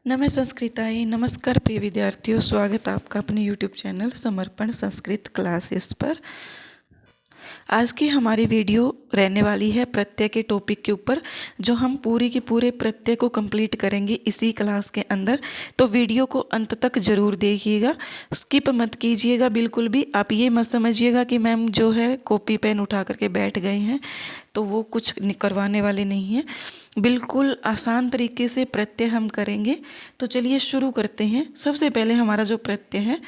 नमः संस्कृताय नमस्कार प्रिय विद्यार्थियों, स्वागत आपका अपने YouTube चैनल समर्पण संस्कृत क्लासेस पर। आज की हमारी वीडियो रहने वाली है प्रत्यय के टॉपिक के ऊपर, जो हम पूरी की पूरे प्रत्यय को कंप्लीट करेंगे इसी क्लास के अंदर। तो वीडियो को अंत तक ज़रूर देखिएगा, स्किप मत कीजिएगा बिल्कुल भी। आप ये मत समझिएगा कि मैम जो है कॉपी पेन उठा करके बैठ गए हैं, तो वो कुछ करवाने वाले नहीं हैं। बिल्कुल आसान तरीके से प्रत्यय हम करेंगे। तो चलिए शुरू करते हैं। सबसे पहले हमारा जो प्रत्यय है,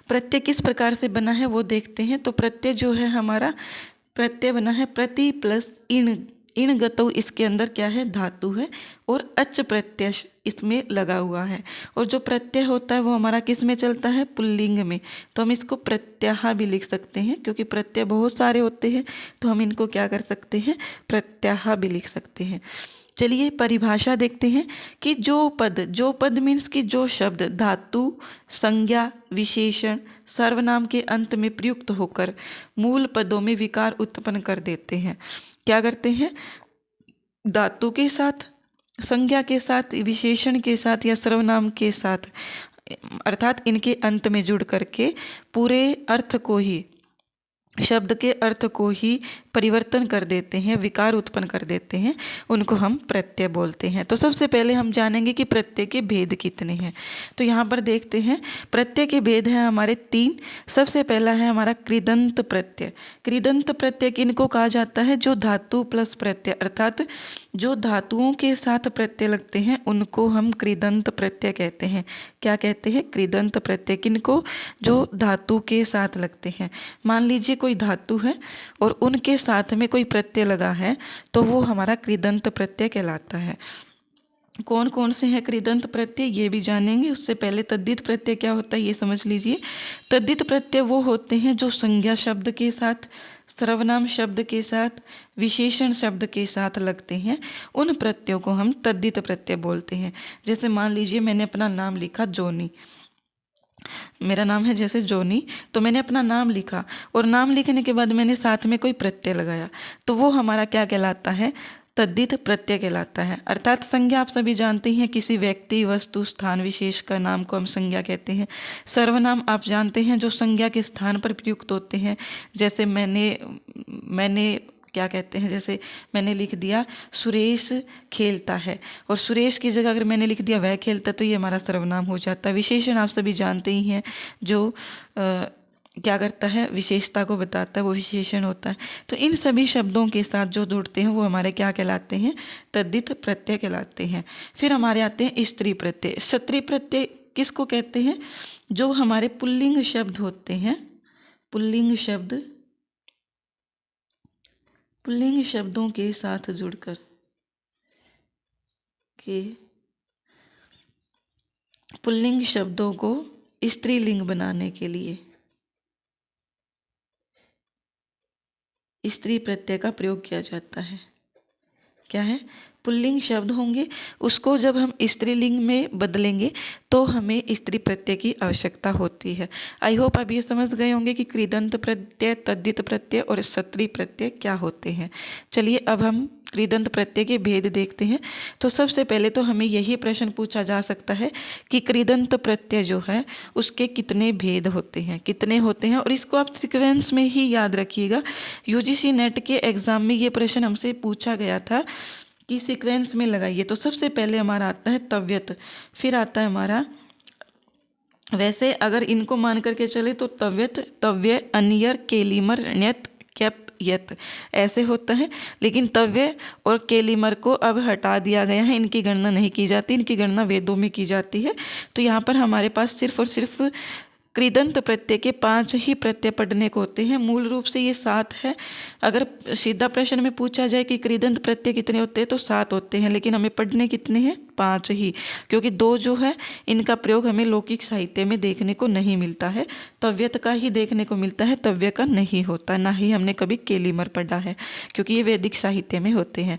प्रत्यय किस प्रकार से बना है वो देखते हैं। तो प्रत्यय जो है हमारा प्रत्यय बना है प्रति प्लस इण। इण गतौ इसके अंदर क्या है, धातु है, और अच प्रत्यय इसमें लगा हुआ है। और जो प्रत्यय होता है वो हमारा किस में चलता है, पुल्लिंग में। तो हम इसको प्रत्याह भी लिख सकते हैं, क्योंकि प्रत्यय बहुत सारे होते हैं, तो हम इनको क्या कर सकते हैं, प्रत्याह भी लिख सकते हैं। चलिए परिभाषा देखते हैं कि जो पद मीन्स कि जो शब्द धातु, संज्ञा, विशेषण, सर्वनाम के अंत में प्रयुक्त होकर मूल पदों में विकार उत्पन्न कर देते हैं। क्या करते हैं, धातु के साथ, संज्ञा के साथ, विशेषण के साथ या सर्वनाम के साथ, अर्थात इनके अंत में जुड़ करके पूरे अर्थ को ही, शब्द के अर्थ को ही परिवर्तन कर देते हैं, विकार उत्पन्न कर देते हैं, उनको हम प्रत्यय बोलते हैं। तो सबसे पहले हम जानेंगे कि प्रत्यय के भेद कितने हैं। तो यहाँ पर देखते हैं प्रत्यय के भेद हैं हमारे 3। सबसे पहला है हमारा कृदंत प्रत्यय। कृदंत प्रत्यय किनको कहा जाता है, जो धातु प्लस प्रत्यय, अर्थात जो धातुओं के साथ प्रत्यय लगते हैं उनको हम कृदंत प्रत्यय कहते हैं। क्या कहते हैं, कृदंत प्रत्यय। किनको, जो धातु के साथ लगते हैं। मान लीजिए कोई धातु है और उनके साथ में कोई प्रत्यय लगा है, तो वो हमारा कृदंत प्रत्यय कहलाता है। कौन कौन से हैं कृदंत प्रत्यय ये भी जानेंगे। उससे पहले तद्धित प्रत्यय क्या होता है ये समझ लीजिए। तद्धित प्रत्यय वो होते हैं जो संज्ञा शब्द के साथ, सर्वनाम शब्द के साथ, विशेषण शब्द के साथ लगते हैं। उन प्रत्ययों को हम तद्धित प्रत्यय बोलते हैं। जैसे मान लीजिए मैंने अपना नाम लिखा जोनी, मेरा नाम है जैसे जोनी, तो मैंने अपना नाम लिखा और नाम लिखने के बाद मैंने साथ में कोई प्रत्यय लगाया, तो वो हमारा क्या कहलाता है, तद्धित प्रत्यय कहलाता है। अर्थात संज्ञा आप सभी जानते हैं, किसी व्यक्ति, वस्तु, स्थान विशेष का नाम को हम संज्ञा कहते हैं। सर्वनाम आप जानते हैं, जो संज्ञा के स्थान पर प्रयुक्त होते हैं। जैसे मैंने क्या कहते हैं, जैसे मैंने लिख दिया सुरेश खेलता है, और सुरेश की जगह अगर मैंने लिख दिया वह खेलता, तो ये हमारा सर्वनाम हो जाता है। विशेषण आप सभी जानते ही हैं, जो क्या करता है, विशेषता को बताता है, वो विशेषण होता है। तो इन सभी शब्दों के साथ जो जुड़ते हैं वो हमारे क्या कहलाते हैं, तद्धित प्रत्यय कहलाते हैं। फिर हमारे आते हैं स्त्री प्रत्यय। स्त्री प्रत्यय किसको कहते हैं, जो हमारे पुल्लिंग शब्द होते हैं, पुल्लिंग शब्दों के साथ जुड़कर के पुल्लिंग शब्दों को स्त्रीलिंग बनाने के लिए स्त्री प्रत्यय का प्रयोग किया जाता है। क्या है, पुल्लिंग शब्द होंगे, उसको जब हम स्त्रीलिंग में बदलेंगे तो हमें स्त्री प्रत्यय की आवश्यकता होती है। आई होप आप ये समझ गए होंगे कि कृदंत प्रत्यय, तद्धित प्रत्यय और स्त्री प्रत्यय क्या होते हैं। चलिए अब हम कृदंत प्रत्यय के भेद देखते हैं। तो सबसे पहले तो हमें यही प्रश्न पूछा जा सकता है कि कृदंत प्रत्यय जो है उसके कितने भेद होते हैं, कितने होते हैं। और इसको आप सीक्वेंस में ही याद रखिएगा। यूजीसी नेट के एग्जाम में ये प्रश्न हमसे पूछा गया था कि सीक्वेंस में लगाइए। तो सबसे पहले हमारा आता है तव्यत, फिर आता है हमारा, वैसे अगर इनको मान करके चले तो तव्यत, तव्य, अनियर, केलीमर, ण्यत, कैप, यत ऐसे होता है। लेकिन तव्य और केलीमर को अब हटा दिया गया है, इनकी गणना नहीं की जाती, इनकी गणना वेदों में की जाती है। तो यहाँ पर हमारे पास सिर्फ और सिर्फ कृदंत प्रत्यय के 5 ही प्रत्यय पढ़ने को होते हैं। मूल रूप से ये 7 है। अगर सीधा प्रश्न में पूछा जाए कि कृदंत प्रत्यय कितने होते हैं तो 7 होते हैं, लेकिन हमें पढ़ने कितने हैं, 5 ही, क्योंकि 2 जो है इनका प्रयोग हमें लौकिक साहित्य में देखने को नहीं मिलता है। तव्यत का ही देखने को मिलता है, तव्य का नहीं होता, ना ही हमने कभी केलीमर पढ़ा है, क्योंकि ये वैदिक साहित्य में होते हैं।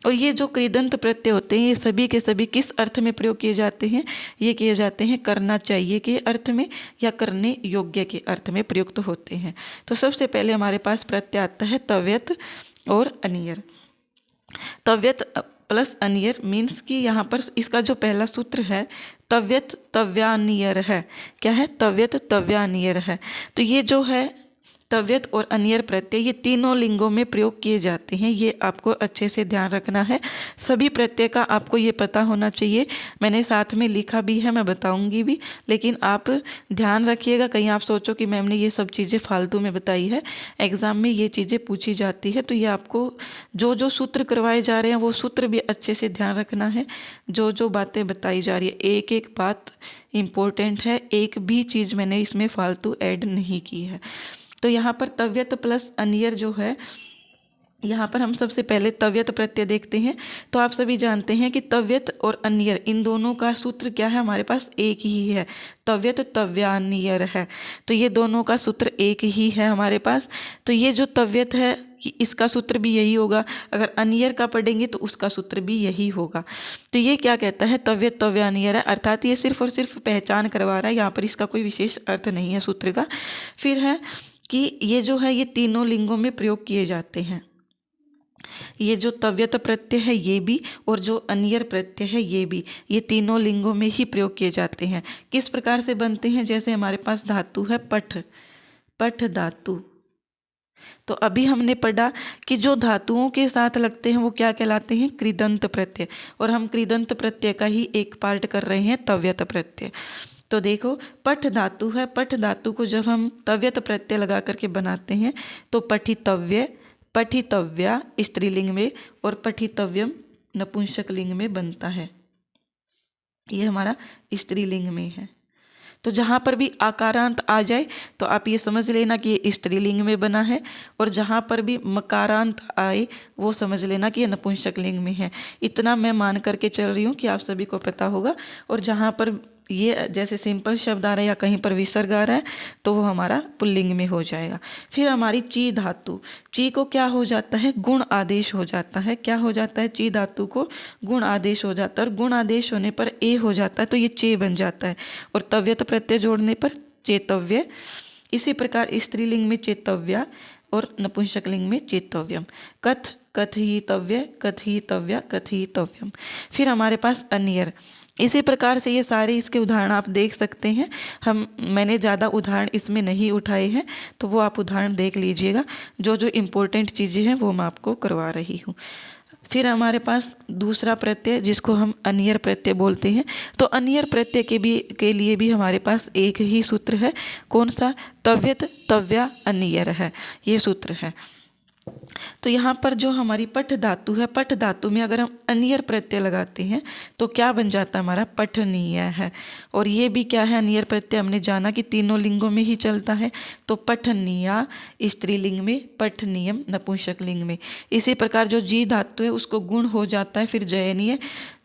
और ये जो कृदंत प्रत्यय होते हैं ये सभी के सभी किस अर्थ में प्रयोग किए जाते हैं, ये किए जाते हैं करना चाहिए के अर्थ में या करने योग्य के अर्थ में प्रयुक्त होते हैं। तो सबसे पहले हमारे पास प्रत्यय आता है तव्यत और अनियर। तव्यत प्लस अनियर मीन्स कि यहाँ पर इसका जो पहला सूत्र है तव्यत तव्यानियर है। क्या है? तव्यत तव्यानियर है। तो ये जो है तव्यत और अनियर प्रत्यय ये तीनों लिंगों में प्रयोग किए जाते हैं, ये आपको अच्छे से ध्यान रखना है। सभी प्रत्यय का आपको ये पता होना चाहिए। मैंने साथ में लिखा भी है, मैं बताऊंगी भी, लेकिन आप ध्यान रखिएगा, कहीं आप सोचो कि मैम ने ये सब चीज़ें फालतू में बताई है। एग्ज़ाम में ये चीज़ें पूछी जाती है, तो ये आपको जो जो सूत्र करवाए जा रहे हैं वो सूत्र भी अच्छे से ध्यान रखना है। जो जो बातें बताई जा रही है, एक एक बात इम्पोर्टेंट है, एक भी चीज़ मैंने इसमें फालतू ऐड नहीं की है। तो यहाँ पर तव्यत प्लस अनियर जो है, यहाँ पर हम सबसे पहले तव्यत प्रत्यय देखते हैं। तो आप सभी जानते हैं कि तव्यत और अनियर इन दोनों का सूत्र क्या है, हमारे पास एक ही है, तव्यत तव्यानियर है। तो ये दोनों का सूत्र एक ही है हमारे पास। तो ये जो तव्यत है इसका सूत्र भी यही होगा, अगर अनियर का पढ़ेंगे तो उसका सूत्र भी यही होगा। तो ये क्या कहता है, तव्यत तव्यानियर है, अर्थात ये सिर्फ और सिर्फ पहचान करवा रहा है, यहाँ पर इसका कोई विशेष अर्थ नहीं है सूत्र का। फिर है कि ये जो है ये तीनों लिंगों में प्रयोग किए जाते हैं। ये जो तव्यत प्रत्यय है ये भी और जो अनियर प्रत्यय है ये भी, ये तीनों लिंगों में ही प्रयोग किए जाते हैं। किस प्रकार से बनते हैं, जैसे हमारे पास धातु है पठ, पठ धातु। तो अभी हमने पढ़ा कि जो धातुओं के साथ लगते हैं वो क्या कहलाते हैं, कृदंत प्रत्यय, और हम कृदंत प्रत्यय का ही एक पार्ट कर रहे हैं तव्यत प्रत्यय। तो देखो पठ धातु है, पठ धातु को जब हम तव्यत प्रत्यय लगा करके बनाते हैं तो पठितव्य, पठितव्या स्त्रीलिंग में और पठितव्यम नपुंसक लिंग में बनता है। ये हमारा स्त्रीलिंग में है। तो जहाँ पर भी आकारांत आ जाए तो आप ये समझ लेना कि ये स्त्रीलिंग में बना है, और जहाँ पर भी मकारांत आए वो समझ लेना कि ये नपुंसक लिंग में है। इतना मैं मान करके चल रही हूँ कि आप सभी को पता होगा। और जहाँ पर ये जैसे सिंपल शब्द आ रहा है या कहीं पर विसर्ग आ रहा है तो वो हमारा पुल्लिंग में हो जाएगा। फिर हमारी ची धातु, ची को क्या हो जाता है, गुण आदेश हो जाता है। क्या हो जाता है, ची धातु को गुण आदेश हो जाता है, और गुण आदेश होने पर ए हो जाता है तो ये चे बन जाता है, और तव्यत प्रत्यय जोड़ने पर चेतव्य। इसी प्रकार स्त्रीलिंग में चेतव्या और नपुंसक लिंग में चेतव्यम। कथ, कथयितव्य, कथयितव्या, कथयितव्यम। फिर हमारे पास अनियर। इसी प्रकार से ये सारे इसके उदाहरण आप देख सकते हैं। मैंने ज़्यादा उदाहरण इसमें नहीं उठाए हैं, तो वो आप उदाहरण देख लीजिएगा। जो जो इम्पोर्टेंट चीज़ें हैं वो मैं आपको करवा रही हूँ। फिर हमारे पास दूसरा प्रत्यय जिसको हम अनियर प्रत्यय बोलते हैं। तो अनियर प्रत्यय के लिए भी हमारे पास एक ही सूत्र है। कौन सा, तव्यत तव्या अनियर है, ये सूत्र है। तो यहाँ पर जो हमारी पठ धातु है, पठ धातु में अगर हम अनियर प्रत्यय लगाते हैं तो क्या बन जाता है, हमारा पठनीय है। और ये भी क्या है, अनियर प्रत्यय हमने जाना कि तीनों लिंगों में ही चलता है। तो पठनीया स्त्रीलिंग में, पठनीयम नपुंसक लिंग में। इसी प्रकार जो जी धातु है उसको गुण हो जाता है, फिर जयनीय,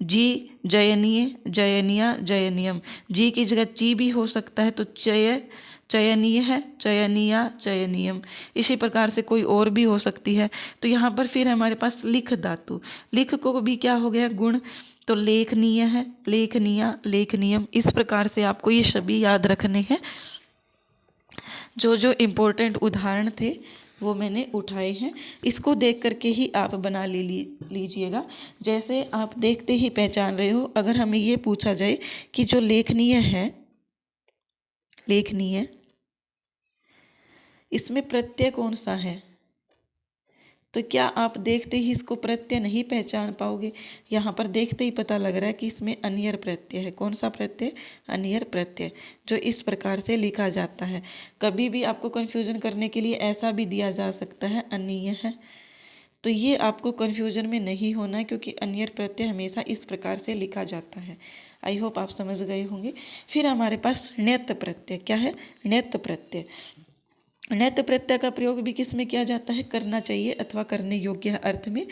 जी जयनीय, जयनिया, जयनियम। जी की जगह ची भी हो सकता है तो चय, चयनीय है, चयनिया, चयनियम। इसी प्रकार से कोई और भी हो सकती है। तो यहाँ पर फिर हमारे पास लिख धातु, लिख को भी क्या हो गया, गुण, तो लेखनीय है, लेखनिया, लेखनियम। इस प्रकार से आपको ये सभी याद रखने हैं। जो जो इम्पोर्टेंट उदाहरण थे वो मैंने उठाए हैं, इसको देख करके ही आप बना लीजिएगा। जैसे आप देखते ही पहचान रहे हो। अगर हमें ये पूछा जाए कि जो लेखनीय है, लेखनीय, इसमें प्रत्यय कौन सा है, तो क्या आप देखते ही इसको प्रत्यय नहीं पहचान पाओगे। यहाँ पर देखते ही पता लग रहा है कि इसमें अनियर प्रत्यय है। कौन सा प्रत्यय, अनियर प्रत्यय, जो इस प्रकार से लिखा जाता है। कभी भी आपको कन्फ्यूजन करने के लिए ऐसा भी दिया जा सकता है, अनिय है। तो ये आपको कन्फ्यूजन में नहीं होना है, क्योंकि अनियर प्रत्यय हमेशा इस प्रकार से लिखा जाता है। आई होप आप समझ गए होंगे। फिर हमारे पास ण्यत प्रत्यय, क्या है, ण्यत प्रत्यय। ण्यत प्रत्यय का प्रयोग भी किस में किया जाता है, करना चाहिए अथवा करने योग्य अर्थ में।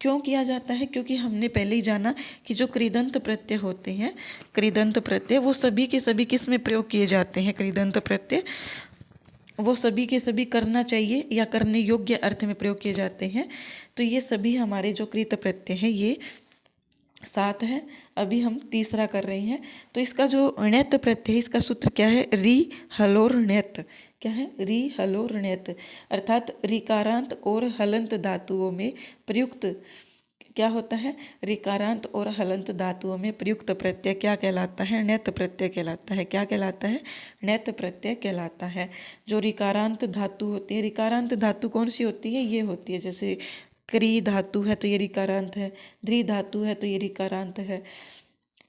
क्यों किया जाता है, क्योंकि हमने पहले ही जाना कि जो कृदंत प्रत्यय होते हैं, कृदंत प्रत्यय वो सभी के सभी किस में प्रयोग किए जाते हैं, कृदंत प्रत्यय वो सभी के सभी करना चाहिए या करने योग्य अर्थ में प्रयोग किए जाते हैं। तो ये सभी हमारे जो कृत प्रत्यय हैं ये 7 है। अभी हम तीसरा कर रहे हैं। तो इसका जो ण्यत प्रत्यय है इसका सूत्र क्या है, री हलोर ण्यत। क्या है, री हलोर ण्यत, अर्थात रिकारांत और हलंत धातुओं में प्रयुक्त क्या होता है, ऋकारांत और हलंत धातुओं में प्रयुक्त प्रत्यय क्या कहलाता है, णैत प्रत्यय कहलाता है। क्या कहलाता है, णैत प्रत्यय कहलाता है। जो ऋकारांत धातु होती है, ऋकारांत धातु कौन सी होती है, ये होती है, जैसे क्री धातु है तो ये ऋकारांत है, द्रि धातु है तो ये ऋकारांत है,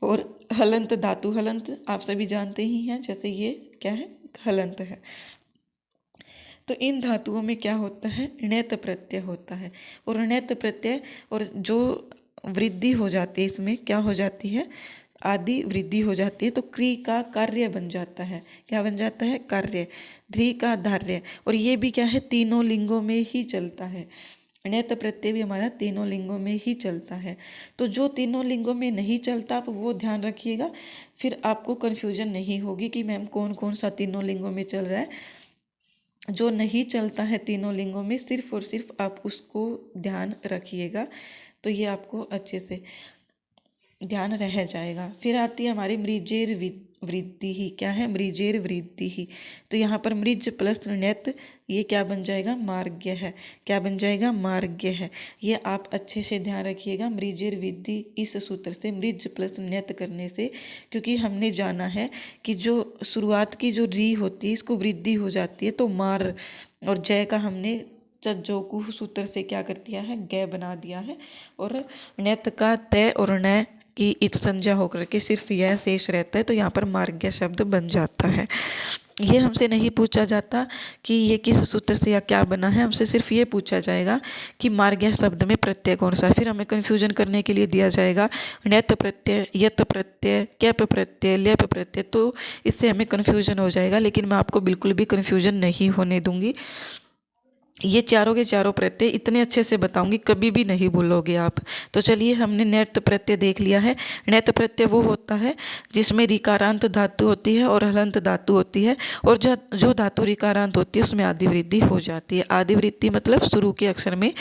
और हलंत धातु, हलंत आप सभी जानते ही हैं, जैसे ये क्या है, हलंत है। तो इन धातुओं में क्या होता है, णैत प्रत्यय होता है। और णैत प्रत्यय और जो वृद्धि हो जाती है, इसमें क्या हो जाती है, आदि वृद्धि हो जाती है, तो क्री का कार्य बन जाता है। क्या बन जाता है, कार्य। ध्री का धार्य। और ये भी क्या है, तीनों लिंगों में ही चलता है। णैत प्रत्यय भी हमारा तीनों लिंगों में ही चलता है। तो जो तीनों लिंगों में नहीं चलता, आप वो ध्यान रखिएगा, फिर आपको कन्फ्यूजन नहीं होगी कि मैम कौन कौन सा तीनों लिंगों में चल रहा है। जो नहीं चलता है तीनों लिंगों में, सिर्फ और सिर्फ आप उसको ध्यान रखिएगा, तो ये आपको अच्छे से ध्यान रह जाएगा। फिर आती है हमारी मृजेर वृद्धि ही। क्या है, मृजेर वृद्धि ही। तो यहाँ पर मृज प्लस णैत, ये क्या बन जाएगा, मार्ग्य है। क्या बन जाएगा, मार्ग्य है। ये आप अच्छे से ध्यान रखिएगा। मृजेर वृद्धि, इस सूत्र से मृज प्लस णैत करने से, क्योंकि हमने जाना है कि जो शुरुआत की जो री होती है, इसको वृद्धि हो जाती है, तो मार और जय का हमने चज्जोकु सूत्र से क्या कर दिया है, गय बना दिया है। और णैत का तय और णय की इत संज्ञा होकर के सिर्फ यह शेष रहता है, तो यहाँ पर मार्ग्य शब्द बन जाता है। ये हमसे नहीं पूछा जाता कि ये किस सूत्र से या क्या बना है, हमसे सिर्फ ये पूछा जाएगा कि मार्ग्य शब्द में प्रत्यय कौन सा है। फिर हमें कन्फ्यूजन करने के लिए दिया जाएगा णैत प्रत्यय, यत प्रत्यय, कैप प्रत्यय, लेप प्रत्यय, तो इससे हमें कन्फ्यूजन हो जाएगा। लेकिन मैं आपको बिल्कुल भी कन्फ्यूजन नहीं होने दूंगी। ये चारों के चारों प्रत्यय इतने अच्छे से बताऊंगी, कभी भी नहीं भूलोगे आप। तो चलिए, हमने णैत प्रत्यय देख लिया है। णैत प्रत्यय वो होता है जिसमें ऋकारांत धातु होती है और हलंत धातु होती है, और जो धातु ऋकारांत होती है उसमें आदि वृद्धि हो जाती है। आदि वृद्धि मतलब शुरू के अक्षर में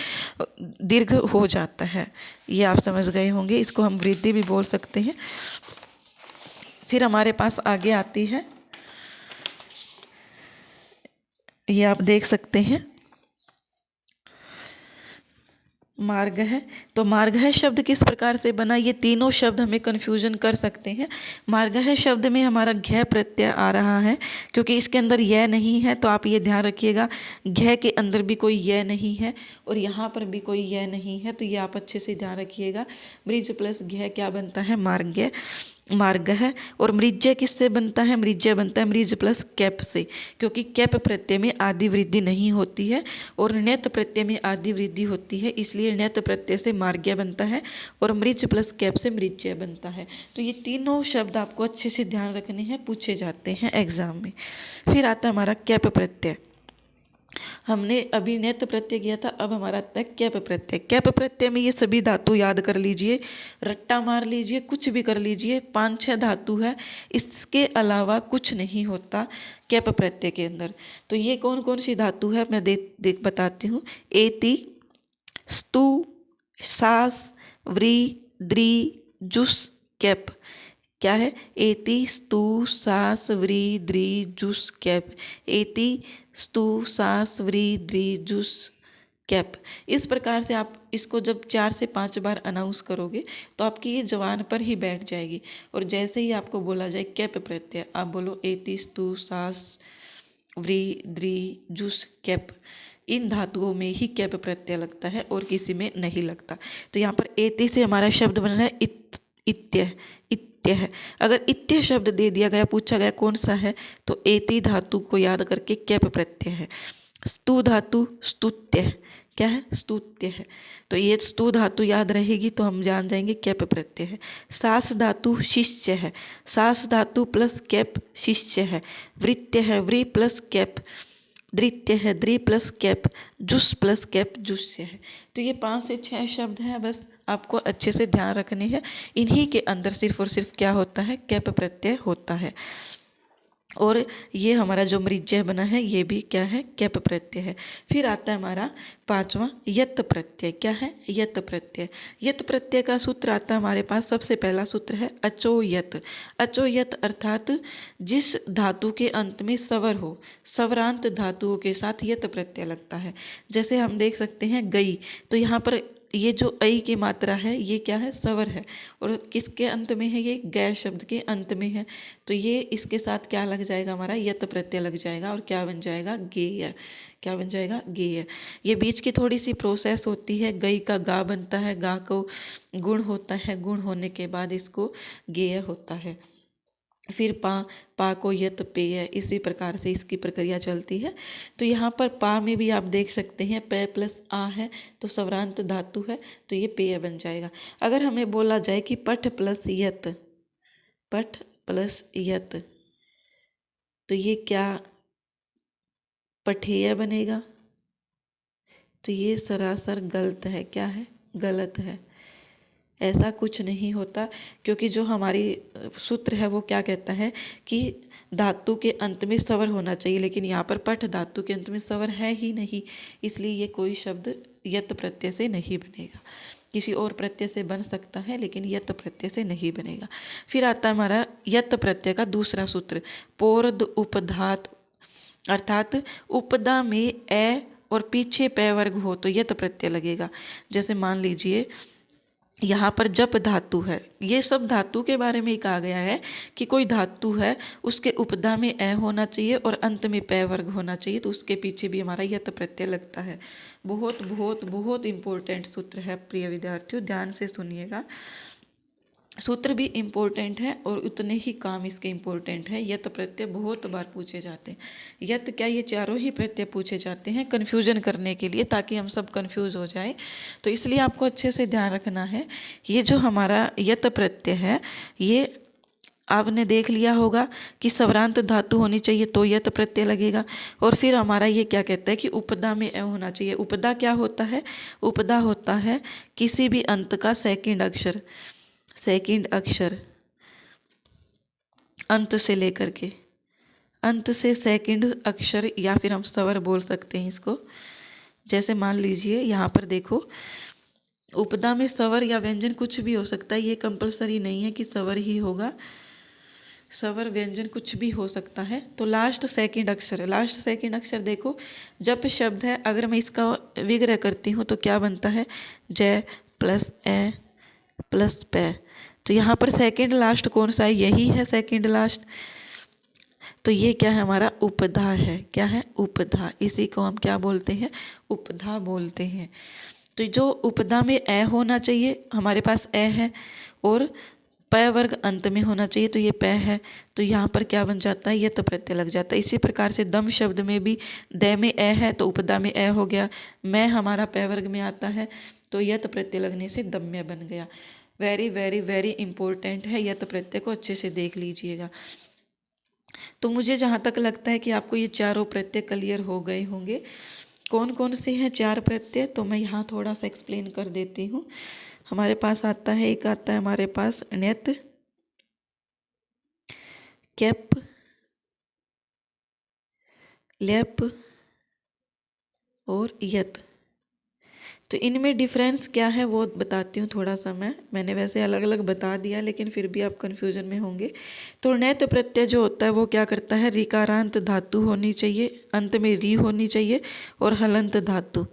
दीर्घ हो जाता है। ये आप समझ गए होंगे, इसको हम वृद्धि भी बोल सकते हैं। फिर हमारे पास आगे आती है, ये आप देख सकते हैं, मार्ग है। तो मार्ग है शब्द किस प्रकार से बना, ये तीनों शब्द हमें कन्फ्यूजन कर सकते हैं। मार्ग है शब्द में हमारा घय प्रत्यय आ रहा है, क्योंकि इसके अंदर यह नहीं है, तो आप ये ध्यान रखिएगा, घय के अंदर भी कोई यह नहीं है और यहाँ पर भी कोई यह नहीं है, तो ये आप अच्छे से ध्यान रखिएगा। मृज प्लस घय क्या बनता है, मार्ग्य, मार्ग है। और मृज्य किससे बनता है, मृज्य बनता है मृज प्लस कैप से, क्योंकि कैप प्रत्यय में आदि वृद्धि नहीं होती है और णैत प्रत्यय में आदि वृद्धि होती है, इसलिए णैत प्रत्यय से मार्ग्य बनता है और मृज प्लस कैप से मृज्य बनता है। तो ये तीनों शब्द आपको अच्छे से ध्यान रखने हैं, पूछे जाते हैं एग्जाम में। फिर आता है हमारा कैप प्रत्यय। हमने अभी णैत प्रत्यय किया था, अब हमारा आता है कैप प्रत्यय। कैप प्रत्यय में ये सभी धातु याद कर लीजिए, रट्टा मार लीजिए, कुछ भी कर लीजिए, 5-6 धातु है, इसके अलावा कुछ नहीं होता कैप प्रत्यय के अंदर। तो ये कौन कौन सी धातु है, मैं देख बताती हूँ। एति, स्तु, सास, व्री, द्रि, जुस, कैप। क्या है, एति, स्तु, सास, व्री, द्रि, जुस, कैप। एति, स्तु, सास, व्री, द्रि, जुस, कैप। इस प्रकार से आप इसको जब 4 से 5 बार अनाउंस करोगे तो आपकी ये जबान पर ही बैठ जाएगी। और जैसे ही आपको बोला जाए कैप प्रत्यय, आप बोलो एति, स्तु, सास, व्री, द्रि, जुस, कैप। इन धातुओं में ही कैप प्रत्यय लगता है और किसी में नहीं लगता। तो यहाँ पर एति से हमारा शब्द बन रहा है इत्य, इत्य है। अगर इत्य शब्द दे दिया गया, पूछा गया कौन सा है, तो एति धातु को याद करके कैप प्रत्यय है। स्तु धातु स्तुत्य है। क्या है, स्तुत्य है। तो ये स्तु धातु याद रहेगी तो हम जान जाएंगे कैप प्रत्यय है। सास धातु शिष्य है। सास धातु प्लस कैप शिष्य है। वृत्य है, व्री प्लस कैप द्वित्य है, द्रि प्लस कैप, जुस प्लस कैप जुस्य है। तो ये 5 से 6 शब्द हैं, बस आपको अच्छे से ध्यान रखने हैं। इन्हीं के अंदर सिर्फ और सिर्फ क्या होता है, कैप प्रत्यय होता है। और ये हमारा जो मृज्य बना है ये भी क्या है, कैप प्रत्यय है। फिर आता है हमारा 5वां यत प्रत्यय। क्या है, यत प्रत्यय। यत प्रत्यय का सूत्र आता है हमारे पास, सबसे पहला सूत्र है अचोयत। अचोयत अर्थात जिस धातु के अंत में स्वर हो, स्वरांत धातुओं के साथ यत प्रत्यय लगता है। जैसे हम देख सकते हैं गई, तो यहाँ पर ये जो ऐ की मात्रा है ये क्या है, स्वर है, और किसके अंत में है, ये गै शब्द के अंत में है। तो ये इसके साथ क्या लग जाएगा, हमारा यत प्रत्यय लग जाएगा और क्या बन जाएगा, गेय। क्या बन जाएगा, गेय। ये बीच की थोड़ी सी प्रोसेस होती है, गई का गा बनता है, गा को गुण होता है, गुण होने के बाद इसको गेय होता है। फिर पा को यत पेय, इसी प्रकार से इसकी प्रक्रिया चलती है। तो यहाँ पर पा में भी आप देख सकते हैं पे प्लस आ है तो स्वरांत धातु है, तो ये पेय बन जाएगा। अगर हमें बोला जाए कि पठ प्लस यत, पठ प्लस यत, तो ये क्या पठेय बनेगा, तो ये सरासर गलत है। क्या है, गलत है। ऐसा कुछ नहीं होता, क्योंकि जो हमारी सूत्र है वो क्या कहता है कि धातु के अंत में स्वर होना चाहिए, लेकिन यहाँ पर पठ धातु के अंत में स्वर है ही नहीं, इसलिए ये कोई शब्द यत प्रत्यय से नहीं बनेगा। किसी और प्रत्यय से बन सकता है, लेकिन यत प्रत्यय से नहीं बनेगा। फिर आता है हमारा यत प्रत्यय का दूसरा सूत्र, पोर्ध उपधात, अर्थात उपदा में ए और पीछे पै वर्ग हो तो यत प्रत्यय लगेगा। जैसे मान लीजिए यहाँ पर जप धातु है, ये सब धातु के बारे में ही कहा गया है कि कोई धातु है उसके उपदा में ए होना चाहिए और अंत में पै वर्ग होना चाहिए, तो उसके पीछे भी हमारा यत प्रत्यय लगता है। बहुत बहुत बहुत इम्पोर्टेंट सूत्र है प्रिय विद्यार्थियों, ध्यान से सुनिएगा। सूत्र भी इम्पोर्टेंट है और उतने ही काम इसके इम्पोर्टेंट है। यत प्रत्यय बहुत बार पूछे जाते हैं। यत क्या, ये चारों ही प्रत्यय पूछे जाते हैं कन्फ्यूजन करने के लिए, ताकि हम सब कन्फ्यूज हो जाए। तो इसलिए आपको अच्छे से ध्यान रखना है। ये जो हमारा यत प्रत्यय है, ये आपने देख लिया होगा कि स्वरांत धातु होनी चाहिए तो यत प्रत्यय लगेगा। और फिर हमारा ये क्या कहता है कि उपदा में ए होना चाहिए। उपदा क्या होता है, उपदा होता है किसी भी अंत का सेकंड अक्षर, सेकंड अक्षर अंत से लेकर के, अंत से सेकंड अक्षर, या फिर हम स्वर बोल सकते हैं इसको। जैसे मान लीजिए यहाँ पर देखो, उपदा में स्वर या व्यंजन कुछ भी हो सकता है, ये कंपलसरी नहीं है कि स्वर ही होगा, स्वर व्यंजन कुछ भी हो सकता है। तो लास्ट सेकंड अक्षर, लास्ट सेकंड अक्षर देखो, जप शब्द है, अगर मैं इसका विग्रह करती हूँ तो क्या बनता है, जय प्लस ए प्लस पै। तो यहाँ पर सेकंड लास्ट कौन सा है, यही है सेकंड लास्ट। तो ये क्या है, हमारा उपधा है। क्या है, उपधा। इसी को हम क्या बोलते हैं, उपधा बोलते हैं। तो जो उपधा में ए होना चाहिए, हमारे पास ए है, और पै वर्ग अंत में होना चाहिए, तो ये पै है। तो यहाँ पर क्या बन जाता है, यत प्रत्यय लग जाता है। इसी प्रकार से दम शब्द में भी दै में ए है तो उपदा में ए हो गया, मैं हमारा पै वर्ग में आता है तो यत प्रत्यय लगने से दम्य बन गया। वेरी वेरी वेरी इंपॉर्टेंट है, यत प्रत्यय को अच्छे से देख लीजिएगा। तो मुझे जहाँ तक लगता है कि आपको ये चारों प्रत्यय क्लियर हो गए होंगे। कौन कौन से हैं चार प्रत्यय, तो मैं यहाँ थोड़ा सा एक्सप्लेन कर देती हूँ। हमारे पास आता है, एक आता है हमारे पास ण्यत, कैप, लेप और यत। तो इनमें डिफरेंस क्या है वो बताती हूँ थोड़ा सा। मैंने वैसे अलग अलग बता दिया, लेकिन फिर भी आप कन्फ्यूजन में होंगे। तो ण्यत प्रत्यय जो होता है वो क्या करता है, ऋकारांत धातु होनी चाहिए, अंत में री होनी चाहिए, और हलंत धातु,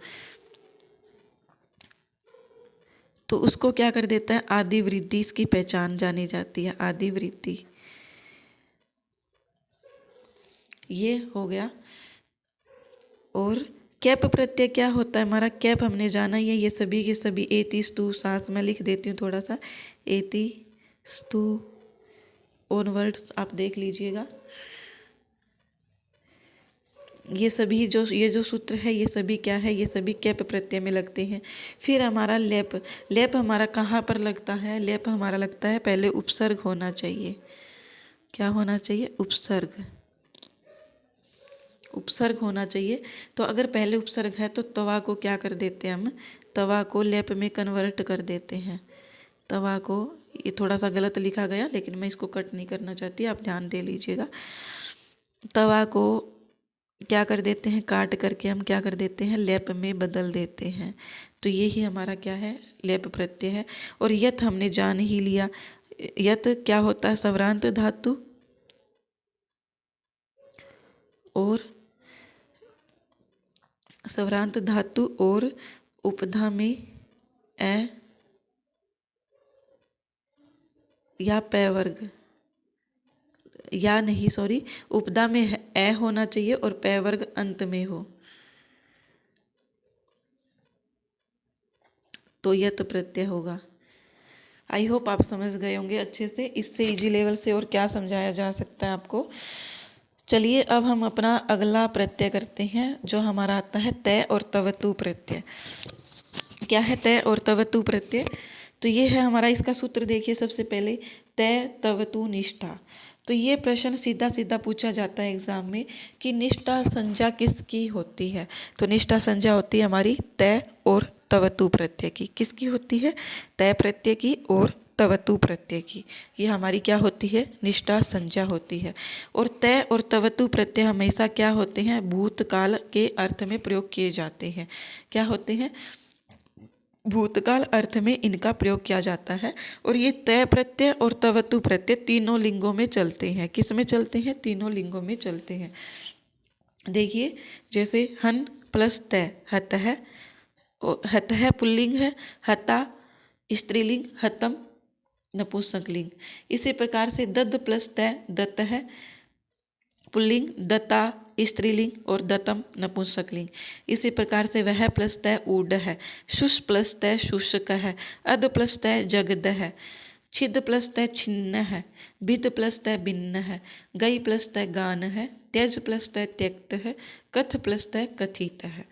तो उसको क्या कर देता है, आदि वृद्धि, इसकी पहचान जानी जाती है, आदि वृद्धि। ये हो गया। और कैप प्रत्यय क्या होता है हमारा, कैप हमने जाना ही है, ये सभी के सभी एति स्तु सांस में लिख देती हूँ थोड़ा सा, एति स्तु ओन वर्ड्स आप देख लीजिएगा। ये जो सूत्र है ये सभी क्या है, ये सभी कैप प्रत्यय में लगते हैं। फिर हमारा लेप, लेप हमारा कहाँ पर लगता है, लेप हमारा लगता है पहले उपसर्ग होना चाहिए। क्या होना चाहिए, उपसर्ग, उपसर्ग होना चाहिए। तो अगर पहले उपसर्ग है तो तवा को क्या कर देते हैं हम, तवा को लेप में कन्वर्ट कर देते हैं। तवा को, ये थोड़ा सा गलत लिखा गया लेकिन मैं इसको कट नहीं करना चाहती, आप ध्यान दे लीजिएगा। तवा को क्या कर देते हैं, काट करके हम क्या कर देते हैं, लेप में बदल देते हैं। तो ये ही हमारा क्या है, लेप प्रत्यय है। और यत हमने जान ही लिया, यत क्या होता है, स्वरांत धातु और स्वरांत धातु और उपधा में ए या पै वर्ग, या नहीं सॉरी, उपदा में ए होना चाहिए और पै वर्ग अंत में हो, तो यत प्रत्यय होगा। आई होप आप समझ गए होंगे अच्छे से। इससे इजी लेवल से और क्या समझाया जा सकता है आपको। चलिए अब हम अपना अगला प्रत्यय करते हैं जो हमारा आता है तय और तवतु प्रत्यय। क्या है तय और तवतु प्रत्यय? तो ये है हमारा, इसका सूत्र देखिए सबसे पहले, तय तवतु निष्ठा। तो ये प्रश्न सीधा सीधा पूछा जाता है एग्जाम में कि निष्ठा संज्ञा किसकी होती है। तो निष्ठा संज्ञा होती है हमारी तय और तवतु प्रत्यय की। किसकी होती है? तय प्रत्यय की और तवतु प्रत्यय की। ये हमारी क्या होती है? निष्ठा संज्ञा होती है। और तय और तवतु प्रत्यय हमेशा क्या होते हैं? भूतकाल के अर्थ में प्रयोग किए जाते हैं। क्या होते हैं? भूतकाल अर्थ में इनका प्रयोग किया जाता है। और ये तय प्रत्यय और तवतु प्रत्यय तीनों लिंगों में चलते हैं। किस में चलते हैं? तीनों लिंगों में चलते हैं। देखिए जैसे हन प्लस तय हत है, हत है पुल्लिंग है, हता स्त्रीलिंग, हतम नपुंसकलिंग। इसी प्रकार से दद प्लस तय दत्त है पुल्लिंग, दत्ता स्त्रीलिंग और दत्तम नपुंसकलिंग। इसी प्रकार से वह प्लस तय ऊड है, शुष प्लस तय शुष्क है, अद प्लस तय जगद है, छिद प्लस तय छिन्न है, भिद प्लस तय भिन्न है, गई प्लस तय गान है, त्यज प्लस तय त्यक्त है, कथ प्लस तय कथित है।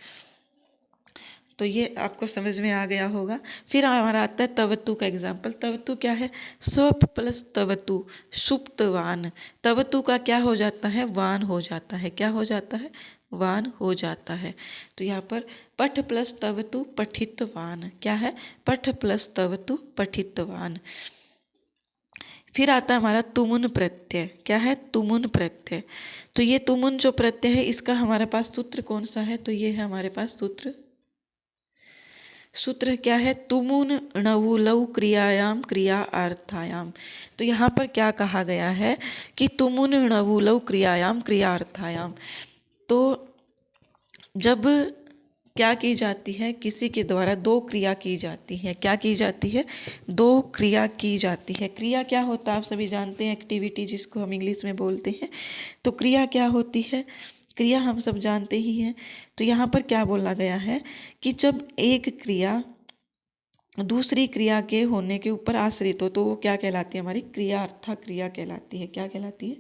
तो ये आपको समझ में आ गया होगा। फिर हमारा आता है तवतु का एग्जाम्पल। तवतु क्या है? Swap plus तवतु सुप्तवान। तवतु का क्या हो जाता है? वान हो जाता है। क्या हो जाता है? वान हो जाता है। तो यहाँ पर पठ प्लस तवतु पठितवान। क्या है? पठ प्लस तवतु पठितवान। फिर आता है हमारा तुमुन प्रत्यय। क्या है? तुमुन प्रत्यय। तो ये तुमुन जो प्रत्यय है इसका हमारे पास सूत्र कौन सा है? तो ये है हमारे पास सूत्र क्या है? तुमुन णवुलौ क्रियायाम क्रिया अर्थायाम। तो यहाँ पर क्या कहा गया है कि तुमुन णवुलौ क्रियायाम क्रिया अर्थायाम। तो जब क्या की जाती है? किसी के द्वारा दो क्रिया की जाती है। क्या की जाती है? दो क्रिया की जाती है। क्रिया क्या होता है आप सभी जानते हैं, एक्टिविटी जिसको हम इंग्लिश में बोलते हैं। तो क्रिया क्या होती है? क्रिया हम सब जानते ही हैं। तो यहाँ पर क्या बोला गया है कि जब एक क्रिया दूसरी क्रिया के होने के ऊपर आश्रित हो तो वो क्या कहलाती है? हमारी क्रियार्था क्रिया कहलाती है। क्या कहलाती है?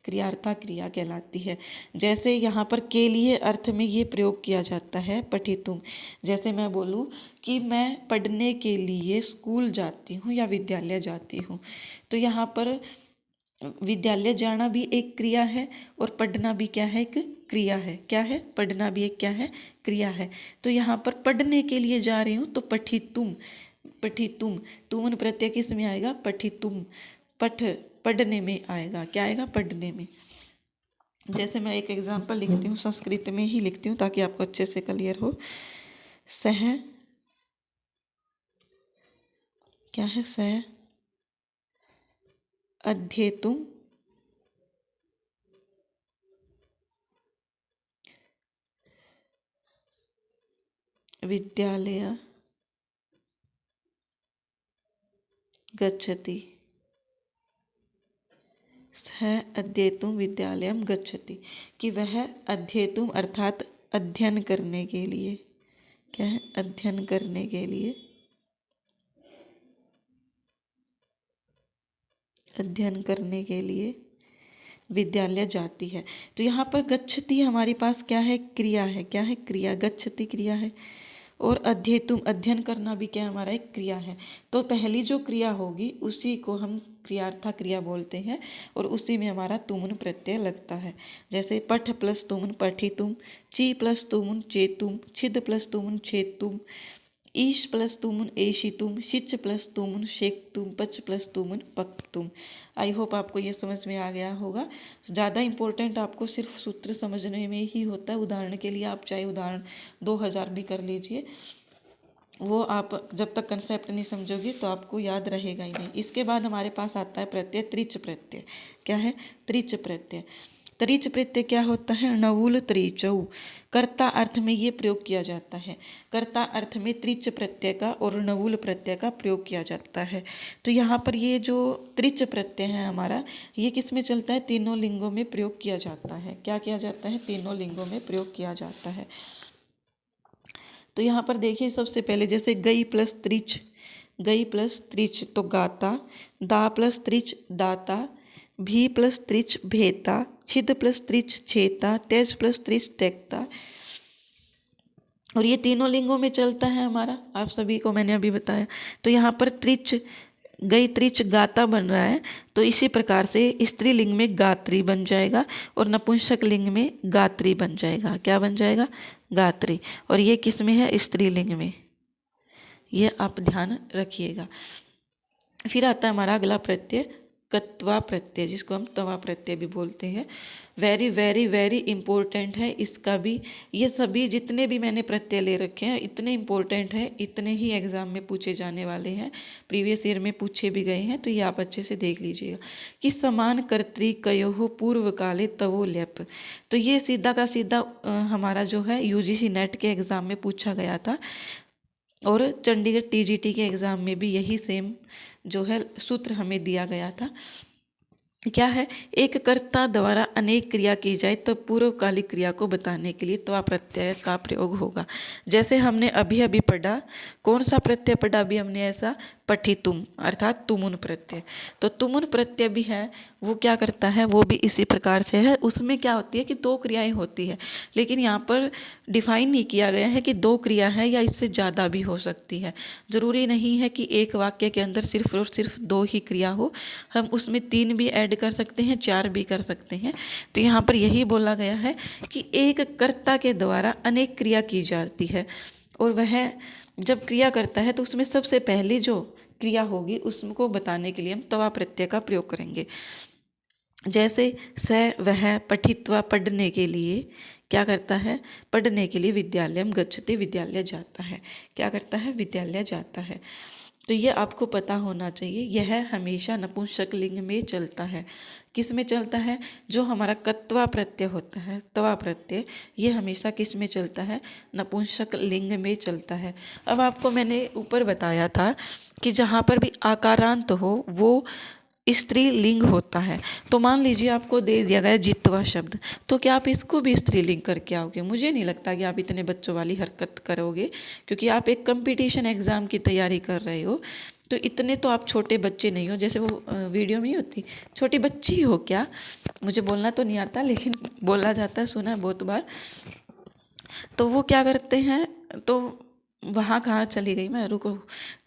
क्रियार्था क्रिया कहलाती है। जैसे यहाँ पर के लिए अर्थ में ये प्रयोग किया जाता है पठितुम। जैसे मैं बोलूँ कि मैं पढ़ने के लिए स्कूल जाती हूँ या विद्यालय जाती हूँ, तो यहाँ पर विद्यालय जाना भी एक क्रिया है और पढ़ना भी क्या है? एक क्रिया है। क्या है? पढ़ना भी एक क्या है? क्रिया है। तो यहाँ पर पढ़ने के लिए जा रही हूँ तो पठितुम, पठितुम, तुमन प्रत्यय किस में आएगा? पठितुम, पठ पढ़ने में आएगा। क्या आएगा? पढ़ने में। जैसे मैं एक एग्जाम्पल लिखती हूँ, संस्कृत में ही लिखती हूँ ताकि आपको अच्छे से क्लियर हो। सह, क्या है? सह अध्येतुम विद्यालय गच्छति। सह अध्येतुम विद्यालयम गच्छति, कि वह अध्येतुम अर्थात अध्ययन करने के लिए, क्या है? अध्ययन करने के लिए, अध्ययन करने के लिए विद्यालय जाती है। तो यहाँ पर गच्छति हमारे पास क्या है? क्रिया है। क्या है? क्रिया। गच्छति क्रिया है और अध्येतुम अध्ययन करना भी क्या हमारा एक क्रिया है। तो पहली जो क्रिया होगी उसी को हम क्रियार्था क्रिया बोलते हैं और उसी में हमारा तुमुन प्रत्यय लगता है। जैसे पठ प्लस तुमुन पठितुम, ची प्लस तुमुन चेतुम, छिद प्लस तुमुन छेतुम, ईश प्लस तुमुन एशितुम, शिच प्लस तुमुन शेकतुम, पच प्लस तुमुन पकतुम। आई होप आपको ये समझ में आ गया होगा। ज़्यादा इम्पोर्टेंट आपको सिर्फ सूत्र समझने में ही होता है। उदाहरण के लिए आप चाहे उदाहरण 2000 भी कर लीजिए, वो आप जब तक कंसेप्ट नहीं समझोगे तो आपको याद रहेगा ही नहीं। इसके बाद हमारे पास आता है प्रत्यय त्रिच प्रत्यय। क्या है? त्रिच प्रत्यय। त्रिच प्रत्यय क्या होता है? नवुल त्रिचौ, कर्ता अर्थ में ये प्रयोग किया जाता है। कर्ता अर्थ में त्रिच प्रत्यय का और नवुल प्रत्यय का प्रयोग किया जाता है। तो यहाँ पर ये जो त्रिच प्रत्यय है हमारा, ये किस में चलता है? तीनों लिंगों में प्रयोग किया जाता है। क्या किया जाता है? तीनों लिंगों में प्रयोग किया जाता है। तो यहाँ पर देखिए, सबसे पहले जैसे गई प्लस त्रिच, गई प्लस त्रिच तो गाता, दा प्लस त्रिच दाता, भी प्लस त्रिच भेता, छिद प्लस त्रिच छेता, तेज प्लस त्रिच त्यक्ता। और ये तीनों लिंगों में चलता है हमारा, आप सभी को मैंने अभी बताया। तो यहाँ पर त्रिच, गई त्रिच गाता बन रहा है, तो इसी प्रकार से स्त्रीलिंग में गात्री बन जाएगा और नपुंसक लिंग में गात्री बन जाएगा। क्या बन जाएगा? गात्री। और ये किस में है? स्त्रीलिंग में। ये आप ध्यान रखिएगा। फिर आता है हमारा अगला प्रत्यय कत्वा प्रत्यय, जिसको हम तवा प्रत्यय भी बोलते हैं। वेरी वेरी वेरी इम्पोर्टेंट है इसका भी। ये सभी जितने भी मैंने प्रत्यय ले रखे हैं इतने इम्पोर्टेंट है, इतने ही एग्जाम में पूछे जाने वाले हैं, प्रीवियस ईयर में पूछे भी गए हैं। तो ये आप अच्छे से देख लीजिएगा कि समान कर्तृकयोः पूर्व काले तवो ल्यप। तो ये सीधा का सीधा हमारा जो है यूजीसी नेट के एग्ज़ाम में पूछा गया था, और चंडीगढ़ टीजीटी के एग्ज़ाम में भी यही सेम जो है सूत्र हमें दिया गया था। क्या है? एक कर्ता द्वारा अनेक क्रिया की जाए तो पूर्वकालिक क्रिया को बताने के लिए त्वा प्रत्यय का प्रयोग होगा। जैसे हमने अभी अभी पढ़ा, कौन सा प्रत्यय पढ़ा अभी हमने ऐसा? पठितुम, अर्थात तुमुन प्रत्यय। तो तुमुन प्रत्यय भी है, वो क्या करता है? वो भी इसी प्रकार से है। उसमें क्या होती है कि दो क्रियाएं होती है, लेकिन यहाँ पर डिफाइन नहीं किया गया है कि दो क्रिया है या इससे ज़्यादा भी हो सकती है। ज़रूरी नहीं है कि एक वाक्य के अंदर सिर्फ और सिर्फ दो ही क्रिया हो, हम उसमें तीन भी ऐड कर सकते हैं, चार भी कर सकते हैं। तो यहाँ पर यही बोला गया है कि एक कर्ता के द्वारा अनेक क्रिया की जाती है, और वह जब क्रिया करता है तो उसमें सबसे पहली जो क्रिया होगी उसको बताने के लिए हम तवा प्रत्यय का प्रयोग करेंगे। जैसे स वह पठित्वा, पढ़ने के लिए क्या करता है? पढ़ने के लिए विद्यालयम गच्छति, विद्यालय जाता है। क्या करता है? विद्यालय जाता है। तो ये आपको पता होना चाहिए, यह हमेशा नपुंसक लिंग में चलता है। किस में चलता है? जो हमारा कत्वा प्रत्यय होता है, तवा प्रत्यय, ये हमेशा किस में चलता है? नपुंसक लिंग में चलता है। अब आपको मैंने ऊपर बताया था कि जहाँ पर भी आकारांत हो वो स्त्रीलिंग होता है। तो मान लीजिए आपको दे दिया गया जित्वा शब्द, तो क्या आप इसको भी स्त्रीलिंग करके आओगे? मुझे नहीं लगता कि आप इतने बच्चों वाली हरकत करोगे, क्योंकि आप एक कंपटीशन एग्ज़ाम की तैयारी कर रहे हो। तो इतने तो आप छोटे बच्चे नहीं हो, जैसे वो वीडियो में नहीं होती, छोटी बच्ची हो क्या? मुझे बोलना तो नहीं आता, लेकिन बोला जाता है, सुना है बहुत बार। तो वो क्या करते हैं, तो वहाँ कहाँ चली गई मैं, रुको।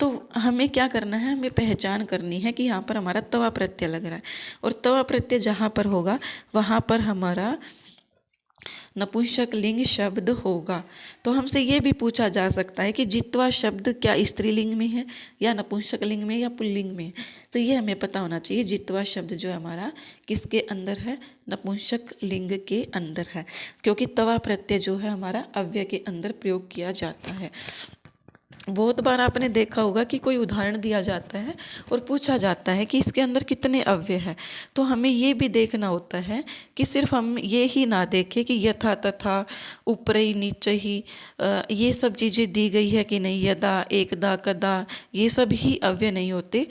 तो हमें क्या करना है? हमें पहचान करनी है कि यहाँ पर हमारा तवा प्रत्यय लग रहा है, और तवा प्रत्यय जहाँ पर होगा वहाँ पर हमारा नपुंसक लिंग शब्द होगा। तो हमसे ये भी पूछा जा सकता है कि जित्वा शब्द क्या स्त्रीलिंग में है या नपुंसक लिंग में या पुल्लिंग में है। तो ये हमें पता होना चाहिए, जित्वा शब्द जो है हमारा किसके अंदर है? नपुंसक लिंग के अंदर है, क्योंकि तवा प्रत्यय जो है हमारा अव्यय के अंदर प्रयोग किया जाता है। बहुत बार आपने देखा होगा कि कोई उदाहरण दिया जाता है और पूछा जाता है कि इसके अंदर कितने अव्यय हैं। तो हमें ये भी देखना होता है कि सिर्फ हम ये ही ना देखें कि यथा तथा, ऊपरी नीचे ही ये सब चीज़ें दी गई है कि नहीं, यदा, एकदा, कदा, ये सब ही अव्यय नहीं होते।